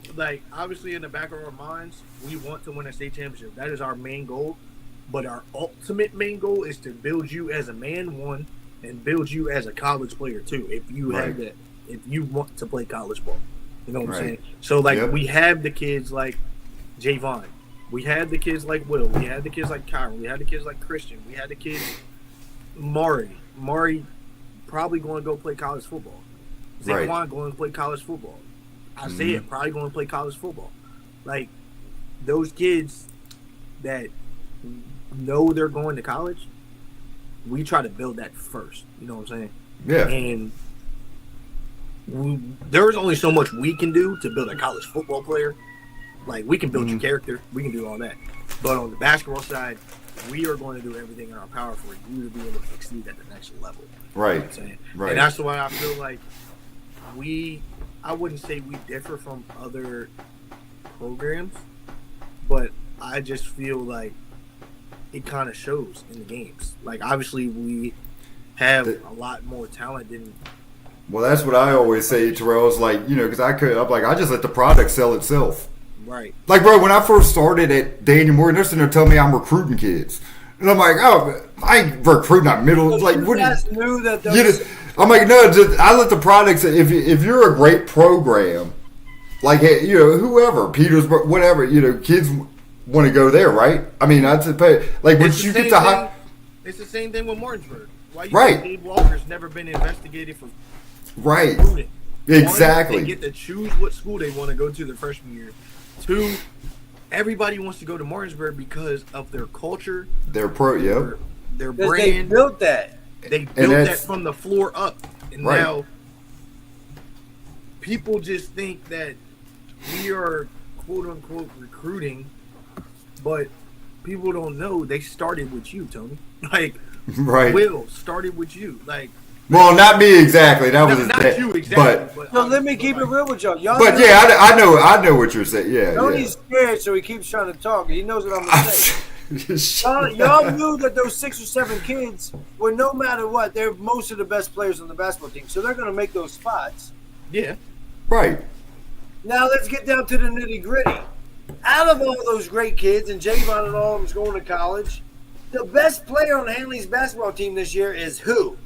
obviously in the back of our minds, we want to win a state championship. That is our main goal. But our ultimate main goal is to build you as a man, one, and build you as a college player, two. If you have that, if you want to play college ball, You know what I'm Right. saying? So like Yep. we have the kids like Javon. We had the kids like Will. We had the kids like Kyron. We had the kids like Christian. We had the kids Mari. Mari probably going to go play college football. Right. Zaquan going to play college football. Isaiah probably going to play college football. Like those kids that know they're going to college, we try to build that first. You know what I'm saying? Yeah. And there's only so much we can do to build a college football player. Like we can build your character, we can do all that. But on the basketball side, we are going to do everything in our power for you to be able to succeed at the next level. Right. You know what I'm saying? Right. And that's why I feel like I wouldn't say we differ from other programs, but I just feel like it kind of shows in the games. Like obviously we have a lot more talent than. Well, that's what I always say, Terrell. Is like, you know, because I'm like, I just let the product sell itself. Right. Like, bro, when I first started at Daniel Morgan, they're sitting there telling me I'm recruiting kids. And I'm like, oh, I ain't recruiting out middle. Like, what do you knew that I'm like, no, just, I let the products, if you're a great program, like, you know, whoever, Petersburg, whatever, you know, kids want to go there, right? I mean, I'd say, like, once you get to high. It's the same thing with Martinsburg. Why you right. think Dave Walker's never been investigated for right. recruiting? Exactly. One, they get to choose what school they want to go to their freshman year. Two, everybody wants to go to Martinsburg because of their culture. Their their brand. They built that. They built that from the floor up. And right. now people just think that we are quote unquote recruiting, but people don't know they started with you, Tony. Like right. Will started with you. Like well, not me exactly. That was not you exactly. But so let me keep it real with y'all. But yeah, I know what you're saying. Yeah, Tony's scared, so he keeps trying to talk. He knows what I'm gonna say. y'all knew that those 6 or 7 kids were no matter what, they're most of the best players on the basketball team, so they're gonna make those spots. Yeah. Right. Now let's get down to the nitty gritty. Out of all those great kids, and Javon and all of them's going to college, the best player on Hanley's basketball team this year is who?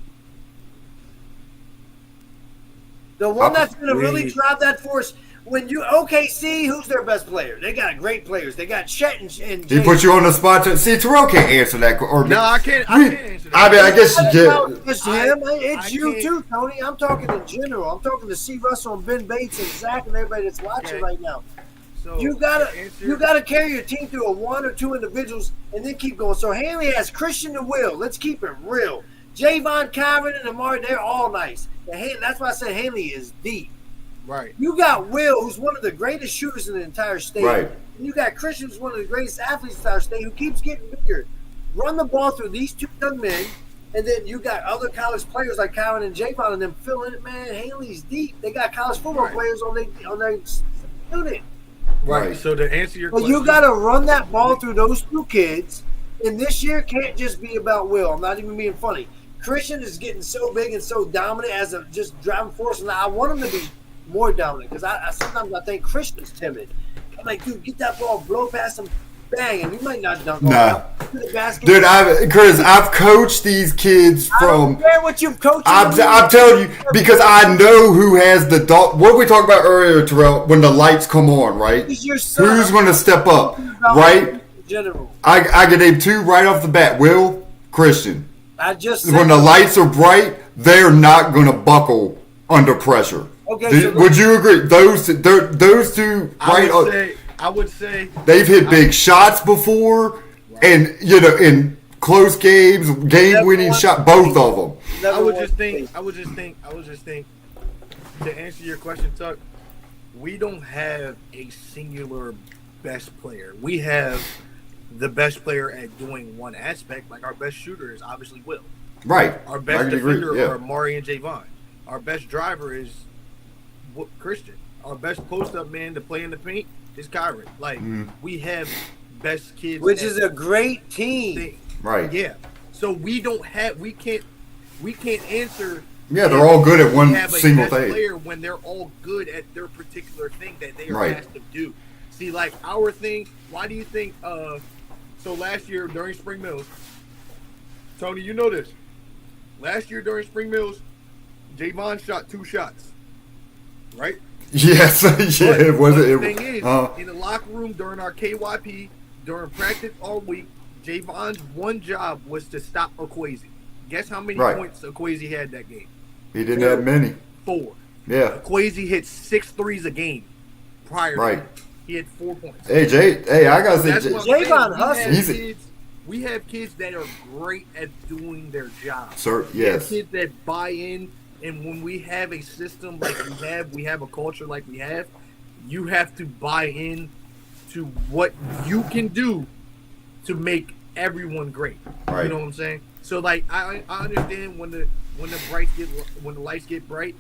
The one that's going to really drive that force. When you OKC, who's their best player? They got great players. They got Chet and he put you on the spot. See, Terrell can't answer that. Or no, I can't answer that. I mean, I guess you get. It's him. It's you too, Tony. I'm talking in general. I'm talking to C. Russell and Ben Bates and Zach and everybody that's watching right now. So you gotta carry your team through a 1 or 2 individuals and then keep going. So Hanley has Christian and Will. Let's keep it real. Javon, Kyron, and Amari, they're all nice. That's why I said Hanley is deep. Right. You got Will, who's one of the greatest shooters in the entire state. Right. And you got Christian, who's one of the greatest athletes in the entire state, who keeps getting bigger. Run the ball through these 2 young men, and then you got other college players like Kyron and Javon and them filling it. Man, Hanley's deep. They got college football players on their unit. Right. So to answer your question, you got to run that ball through those 2 kids, and this year can't just be about Will. I'm not even being funny. Christian is getting so big and so dominant as a just driving force, and I want him to be more dominant because I sometimes I think Christian's timid. I'm like, dude, get that ball, blow past him, bang, and you might not dunk. Nah. The basket. Dude, I've coached these kids from. I don't care what you've coached. I'm telling you because I know who has the dog. What we talked about earlier, Terrell, when the lights come on, right? Who's going to step up, right? General. I can name 2 right off the bat. Will, Christian. I just when the lights are bright, they're not going to buckle under pressure. Okay, would you agree? Those 2 right? I would say they've hit big shots before, and you know, in close games, game-winning shot, both of them. I would just think. To answer your question, Tuck, we don't have a singular best player. We have the best player at doing one aspect. Like our best shooter is obviously Will. Right. Our best defender are Mari and Javon. Our best driver is Christian. Our best post-up man to play in the paint is Kyron. Like we have best kids, which is a great team. Right. Yeah. So we can't answer. Yeah, they're all good at one single thing. Player when they're all good at their particular thing that they are asked to do. See, like our thing. Why do you think? So last year during Spring Mills, Tony, you know this. Last year during Spring Mills, Javon shot 2 shots. Right? Yes, yeah, it was. The thing is, in the locker room during our KYP, during practice all week, Javon's one job was to stop Okwesi. Guess how many points Okwesi had that game? He didn't have many. 4. Yeah. Okwesi hit 6 threes a game prior to that. He had 4 points. Hey, I gotta say, Javon hustles. We have kids that are great at doing their job. Sir, yes. We have kids that buy in, and when we have a system like we have a culture like we have, you have to buy in to what you can do to make everyone great. Right. You know what I'm saying? So like I understand when the lights get bright,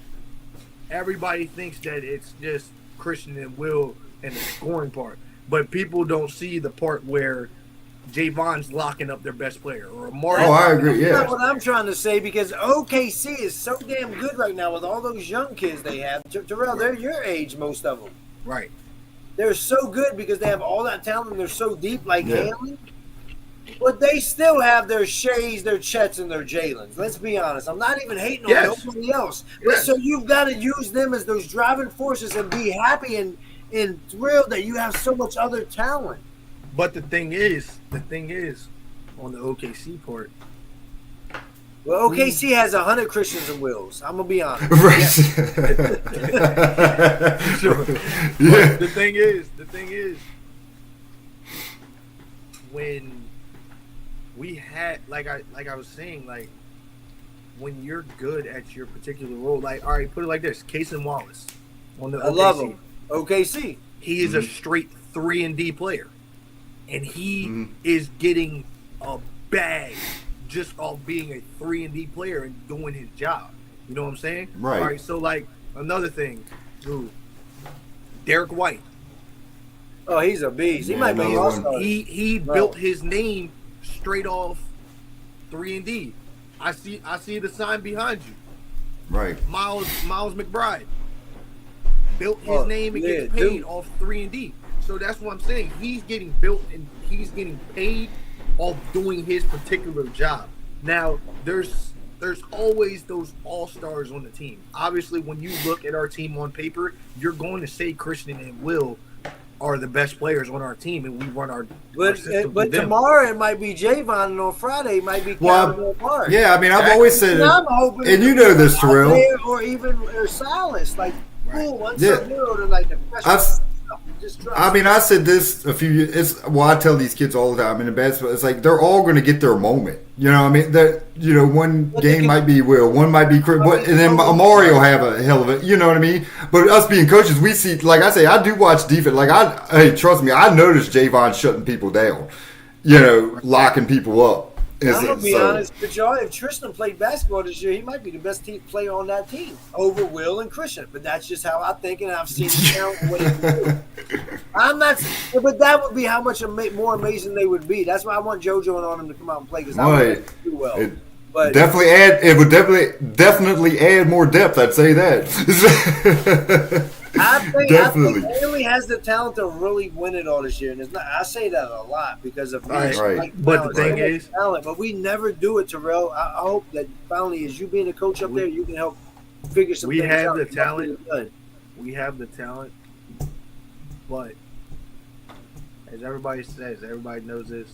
everybody thinks that it's just Christian and Will and the scoring part. But people don't see the part where Javon's locking up their best player or Amari. Oh, I agree. Yeah. That's what I'm trying to say, because OKC is so damn good right now with all those young kids they have. Terrell, they're your age, most of them. Right. They're so good because they have all that talent and they're so deep, like Hanley. But they still have their Shays, their Chets, and their Jalen's. Let's be honest. I'm not even hating on nobody else. But so you've got to use them as those driving forces and be happy and thrilled that you have so much other talent. But the thing is, on the OKC part. Well, OKC has 100 Christians and Wills. I'm gonna be honest. Right. Sure. Yeah. The thing is, when we had, like I was saying, like when you're good at your particular role, like, all right, put it like this: Cason Wallace on the OKC. I love him. OKC. He is a straight 3-and-D player, and he is getting a bag just off being a 3-and-D player and doing his job. You know what I'm saying? Right. All right. So like another thing, dude, Derek White. Oh, he's a beast. He might be an all-star. He built his name straight off 3-and-D. I see the sign behind you. Right. Miles McBride built his name and gets paid off 3-and-D. So that's what I'm saying. He's getting built and he's getting paid off doing his particular job. Now, there's always those all-stars on the team. Obviously, when you look at our team on paper, you're going to say Christian and Will are the best players on our team, and we run our system. But tomorrow it might be Javon, and on Friday it might be Calvin apart. Yeah, I mean, I've always said, I'm hoping, and you know this, Terrell, or even Silas, like, cool, 1-0 to like the freshman. I mean, I said this a few years. I tell these kids all the time in the basketball. It's like they're all going to get their moment. You know, what I mean, that one game might be Will, one might be Chris, and then Amari will have a hell of it. You know what I mean? But us being coaches, we see, like I say, I do watch defense. Like hey, trust me, I noticed Javon shutting people down. You know, locking people up. I'm gonna be honest with y'all. If Tristan played basketball this year, he might be the best team player on that team over Will and Christian. But that's just how I think, and I've seen the I'm not, but that would be how much more amazing they would be. That's why I want JoJo and all them to come out and play, because I want to do well. But it would definitely add more depth. I'd say that. I think Haley has the talent to really win it all this year, and it's not. I say that a lot because of right. But the thing is, talent. But we never do it, Terrell. I hope that finally, as you being a coach up there, you can help figure some things out. We have the talent. We have the talent, but as everybody says, everybody knows this: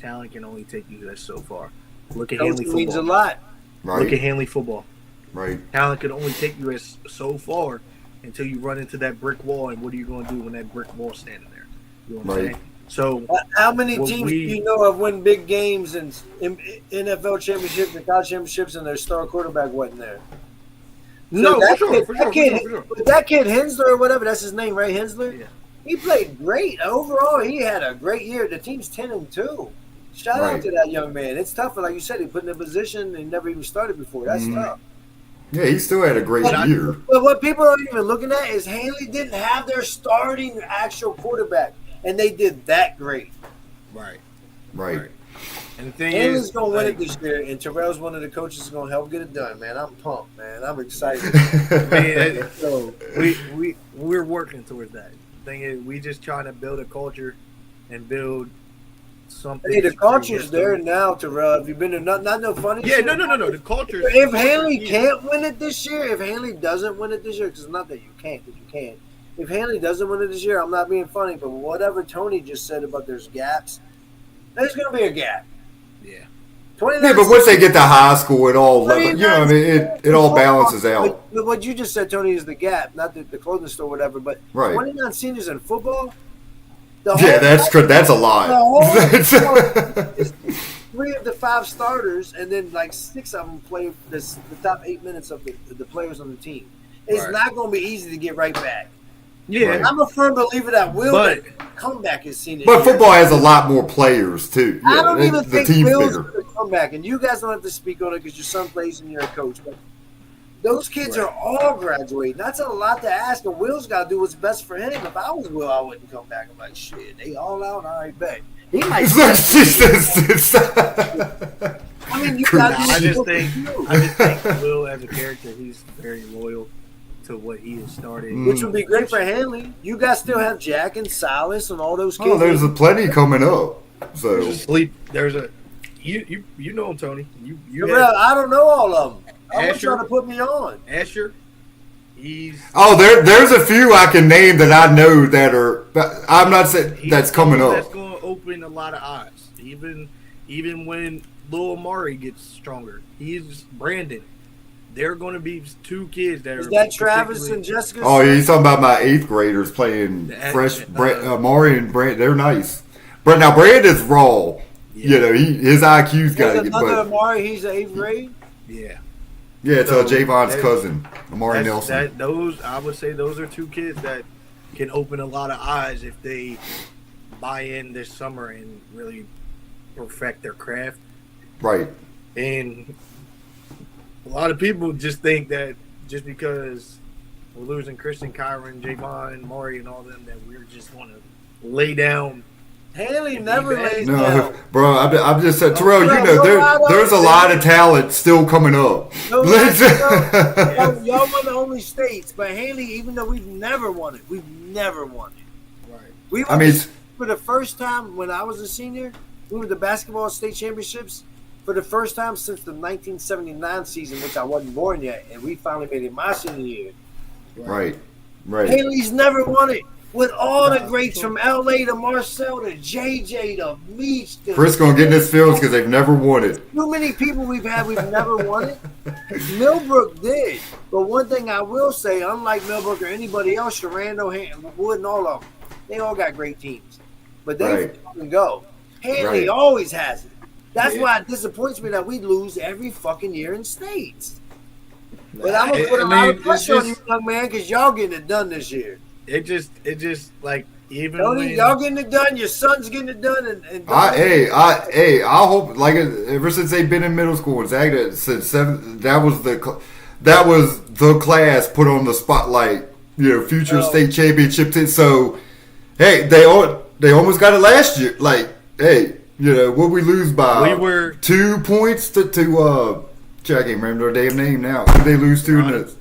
talent can only take you so far. Look at Hanley football. Means a lot. Right. Look at Hanley football. Right. Talent can only take you so far until you run into that brick wall, and what are you going to do when that brick wall's standing there? You know what I'm saying? So, how many teams do you know have won big games and NFL championships and college championships, and their star quarterback wasn't there? No, for sure. That kid Hensler or whatever, that's his name, right? Hensler. Yeah. He played great overall. He had a great year. The team's 10-2. Shout out to that young man. It's tough, like you said, he put in a position and never even started before. That's tough. Yeah, he still had a great year. But what people aren't even looking at is Haley didn't have their starting actual quarterback, and they did that great. Right. And the thing Haley's going to win it this year, and Terrell's one of the coaches that's going to help get it done, man. I'm pumped, man. I'm excited. So we're working towards that. The thing is, we just trying to build a culture and build something. Hey, the culture's there now, Terrell. If you've been to not no funny. Yeah, shit. no. The culture. If Hanley can't win it this year, if Hanley doesn't win it this year, because it's not that you can't, because you can. If Hanley doesn't win it this year, I'm not being funny, but whatever Tony just said about there's gaps, there's going to be a gap. Yeah. Yeah, but once they get to high school, it all it all balances out. But what you just said, Tony, is the gap, not the clothing store, whatever. But right. 29 seniors in football. That's a lot. It's 3 of the 5 starters, and then like 6 of them play the top 8 minutes of the players on the team. It's not going to be easy to get right back. Yeah, right. I'm a firm believer that Will come back is seen. But football has a lot more players too. Yeah, I don't even think Will's going to come back, and you guys don't have to speak on it because you're someplace and you're a coach. But those kids are all graduating. That's a lot to ask, and Will's got to do what's best for him. If I was Will, I wouldn't come back. I'm like, shit, they all out. All right, bet. He might. I mean, you got. I just think Will, as a character, he's very loyal to what he has started, which would be great for Hanley. You guys still have Jack and Silas and all those kids. Oh, there's plenty coming up. So there's a you know him, Tony. I don't know all of them. I was trying to put me on. Asher, there's a few I can name that I know that are. I'm not saying that's coming up. That's going to open a lot of eyes. Even when Lil Amari gets stronger, he's Brandon. There are going to be 2 kids that Is that Travis and Jessica? Oh, yeah, he's talking about my 8th graders playing fresh. Amari and Brand, they're nice. But now Brandon's raw. Yeah. You know, his IQ's got to get. Another Amari, he's 8th grade. Yeah. Yeah, it's Javon's cousin, Amari Nelson. I would say those are 2 kids that can open a lot of eyes if they buy in this summer and really perfect their craft. Right. And a lot of people just think that just because we're losing Christian, Kyron, Javon, Maury, and all them, that we're just going to lay down. Haley never lays down. Bro, I'm just saying, Terrell, there's a lot of talent still coming up. Y'all won the only states, but Haley, even though we've never won it. Right. For the first time when I was a senior, we were the basketball state championships for the first time since the 1979 season, which I wasn't born yet, and we finally made it my senior year. Right. Haley's never won it. With all the greats from LA to Marcel to JJ to Meach to Chris gonna get in his feelings because they've never won it. Too many people we've never won it. Millbrook did. But one thing I will say, unlike Millbrook or anybody else, Sharando, Wood, and all of them, they all got great teams. But they fucking go. Hanley always has it. That's why it disappoints me that we lose every fucking year in states. But I'm going to put a lot of pressure on you, young man, because y'all getting it done this year. It just like even Tony, y'all getting it done. Your son's getting it done. I hope ever since they've been in middle school, Zach since 7, that was the class put on the spotlight. You know, future state championship. So, hey, they almost got it last year. Like, hey, you know, what we lose by? We were 2 points to I can't remember their damn name now. Who they lose to in the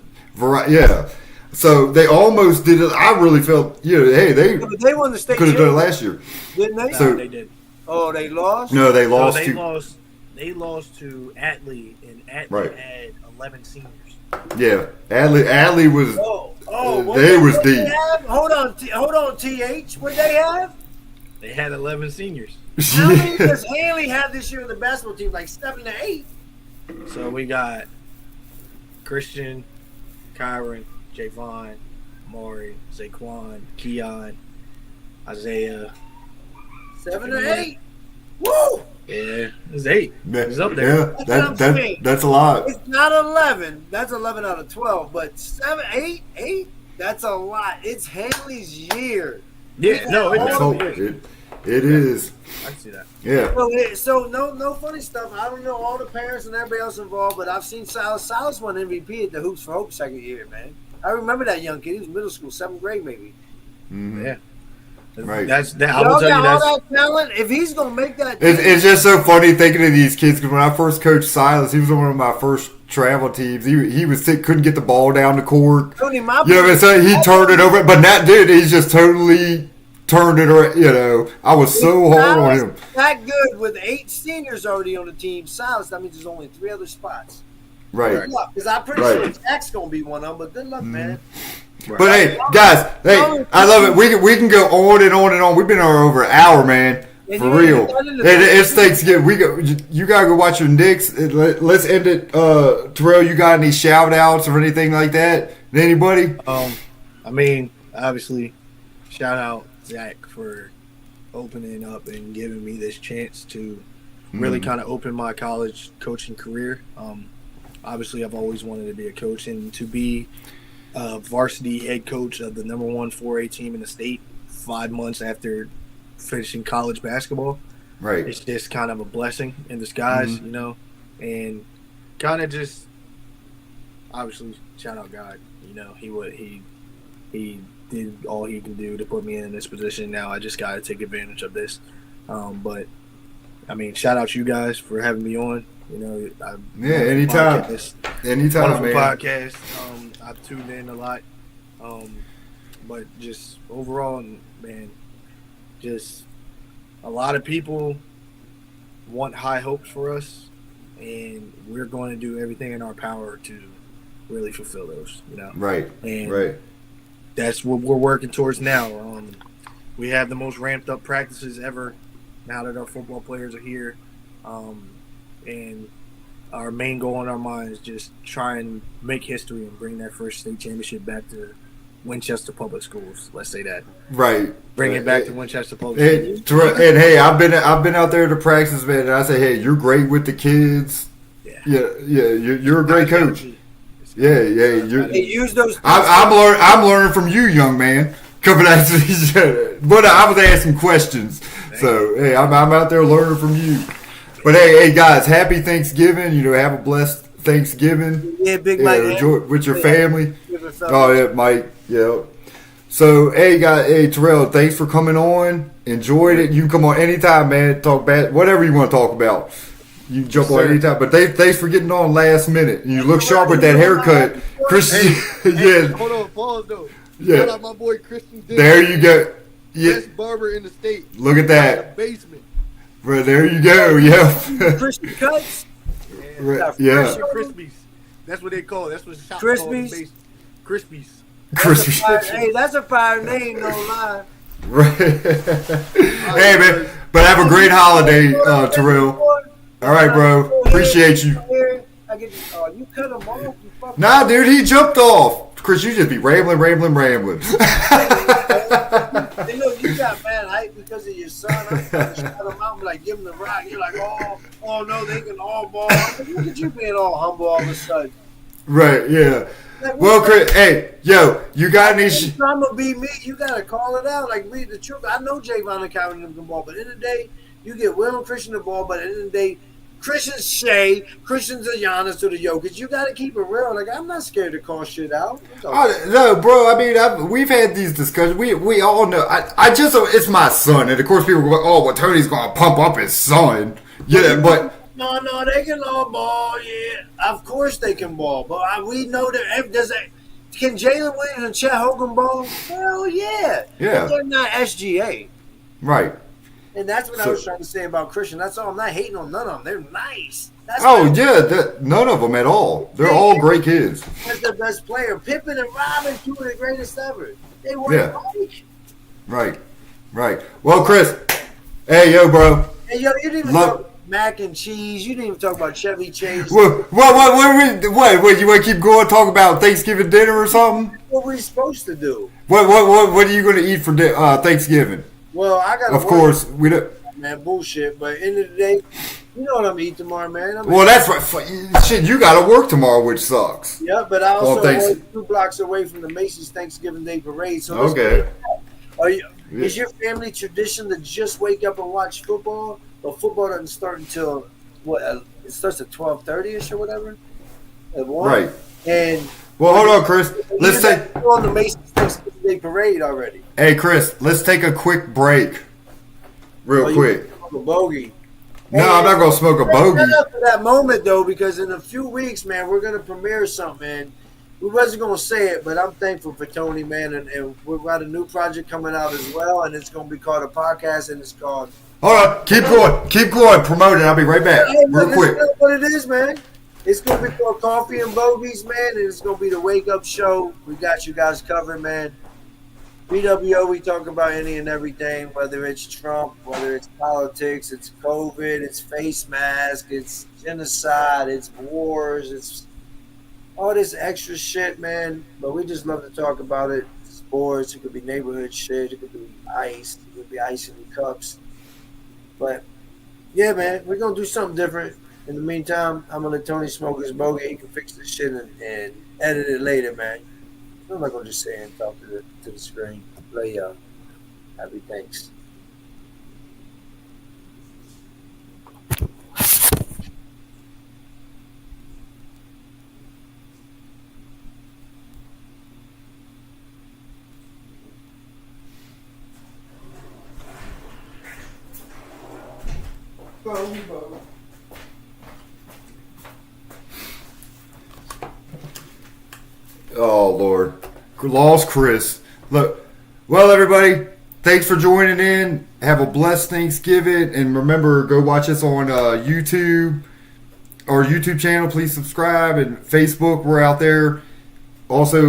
yeah. So they almost did it. I really felt, hey, they won the state. Could have done it last year, didn't they? So, they did. Oh, they lost. No, they lost. They lost to Atlee, and Atlee had 11 seniors. Yeah, Atlee was. They was deep. Hold on, TH. What they have? They had 11 seniors. How many does Haley have this year in the basketball team? Like 7 to 8. So we got Christian, Kyron, Javon, Maury, Zaquan, Keon, Isaiah. 7 to 8. Woo! Yeah, it's 8. It's up there. Yeah, that's a lot. It's not 11. That's 11 out of 12. But 7, 8. That's a lot. It's Haley's year. Yeah, no, it is. I see that. Yeah. So no funny stuff. I don't know all the parents and everybody else involved, but I've seen Silas. Silas won MVP at the Hoops for Hope second year, man. I remember that young kid. He was middle school, 7th grade maybe. Mm-hmm. Yeah. Right. That's that. I will tell you all that talent. If he's gonna make that, it's just so funny thinking of these kids. Because when I first coached Silas, he was on one of my first travel teams. He was sick, couldn't get the ball down the court. Tony, so he turned it over. But that dude, he's just totally turned it around. You know, I was so hard on him. That good with 8 seniors already on the team. Silas, that means there's only 3 other spots. Right. Good luck, because I'm pretty sure Jack's going to be one of them, but good luck, man. Right. But hey, guys, I love it. We can go on and on and on. We've been on over an hour, man. For real. It's Thanksgiving. You gotta go watch your Knicks. Let's end it. Terrell, you got any shout outs or anything like that? Anybody? I mean, obviously, shout out Zach for opening up and giving me this chance to really kind of open my college coaching career. Obviously, I've always wanted to be a coach, and to be a varsity head coach of the number 1 4A team in the state 5 months after finishing college basketball, right? It's just kind of a blessing in disguise, you know, and kind of just obviously shout out God. You know, he did all he can do to put me in this position. Now I just got to take advantage of this. But I mean, shout out you guys for having me on. You know, anytime, wonderful man. Podcast. I've tuned in a lot, but just overall, man. Just a lot of people want high hopes for us, and we're going to do everything in our power to really fulfill those, you know. Right. And that's what we're working towards now. We have the most ramped up practices ever now that our football players are here. And our main goal in our mind is just try and make history and bring that first state championship back to Winchester Public Schools. Let's say that. Right. Bring it back to Winchester Public Schools. And hey, I've been out there to practice, man, and I say, hey, you're great with the kids. Yeah. You're a great coach. Yeah. They use those. I'm learning from you, young man. Coming at these, but I was asking questions. So hey, I'm out there learning from you. But hey, guys, happy Thanksgiving. You know, have a blessed Thanksgiving. Yeah, Big Mike. Enjoy with your family. Oh yeah, Mike. Yeah. So hey, guys, Terrell, thanks for coming on. Enjoyed it. You can come on anytime, man. Talk about whatever you want to talk about. You can jump on anytime. But thanks for getting on last minute. You look sharp with that haircut, Christian. Hey, hold on, pause though. Yeah. Shout out my boy Christian. There you go. Yeah. Best barber in the state. Look at that. The basement. Right, there you go. Yeah. Christian cuts. Yeah. Crispies. That's what they call it. That's what the shop Crispies. Crispies. Crispies. Hey, that's a fire name, no lie. Right. Hey, man. But have a great holiday, Terrell. All right, bro. Appreciate you. You cut him off. Nah, dude, he jumped off. Chris, you just be rambling. Hey, look, you got mad hype because of your son. I'm trying to shout him out and like give him the rock. You're like, oh no, they can all ball. Look at you being all humble all of a sudden. Right, yeah. Like, well, Chris, hey, yo, you got any? I'm gonna be me. You gotta call it out. Like, read the truth. I know Javon and Calvin can ball, but in the day, you get Will and Christian the ball. But in the day, Christian's Shea, Christian's a Giannis to the Jokic. You got to keep it real. Like, I'm not scared to call shit out. No, bro. I mean, we've had these discussions. We all know. I just, it's my son, and of course, people go, "Oh, well, Tony's gonna pump up his son." Yeah, but no, they can all ball. Yeah, of course they can ball. But we know that. Can Jalen Williams and Chet Hogan ball? Hell yeah. Yeah. But they're not SGA. Right. And that's what I was trying to say about Christian. That's all. I'm not hating on none of them. They're nice. None of them at all. They're all great kids. That's the best player. Pippen and Robin, 2 of the greatest ever. They weren't Right. Well, Chris, hey, yo, bro. Hey, yo, you didn't even talk about mac and cheese. You didn't even talk about Chevy Chase. What? You want to keep going? Talk about Thanksgiving dinner or something? What were we supposed to do? What are you going to eat for Thanksgiving? Well, I got. Of course, we don't. Man, bullshit. But end of the day, you know what I'm eating tomorrow, man. That's right. Shit, you got to work tomorrow, which sucks. Yeah, but I also live 2 blocks away from the Macy's Thanksgiving Day Parade. So okay. Is your family tradition to just wake up and watch football? But football doesn't start until what? It starts at 12:30ish or whatever. At 1. Right. And well, hold on, Chris. Let's take on the Macy's Thanksgiving Day Parade already. Hey, Chris, let's take a quick break. Real quick. A bogey. No, I'm not gonna smoke a bogey. Set up for that moment though, because in a few weeks, man, we're gonna premiere something. Man. we wasn't gonna say it, but I'm thankful for Tony, man, and we've got a new project coming out as well, and it's gonna be called a podcast, and it's called. All right, keep going, promote it. I'll be right back, Hey, real look, quick. this is what it is, man. It's gonna be called Coffee and Bogies, man, and it's gonna be the wake up show. We got you guys covered, man. B.W.O, we talk about any and everything, whether it's Trump, whether it's politics, it's COVID, it's face mask, it's genocide, it's wars, it's all this extra shit, man. But we just love to talk about it. Sports, it could be neighborhood shit, it could be ice, it could be ice in the cups. But yeah, man, we're gonna do something different. In the meantime, I'm gonna let Tony smoke his bogey. He can fix this shit and edit it later, man. I'm not gonna just say and talk to the screen. Play y'all. Happy thanks. Oh Lord, lost Chris. Look, well everybody, thanks for joining in. Have a blessed Thanksgiving, and remember, go watch us on YouTube, our YouTube channel. Please subscribe, and Facebook. We're out there. Also,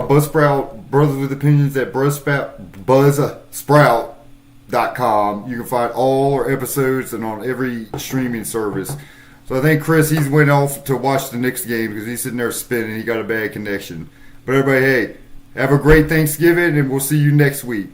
Buzzsprout, Brothers with Opinions at Buzzsprout.com. You can find all our episodes and on every streaming service. So I think Chris, he's went off to watch the Knicks game because he's sitting there spinning. He got a bad connection. But everybody, hey, have a great Thanksgiving, and we'll see you next week.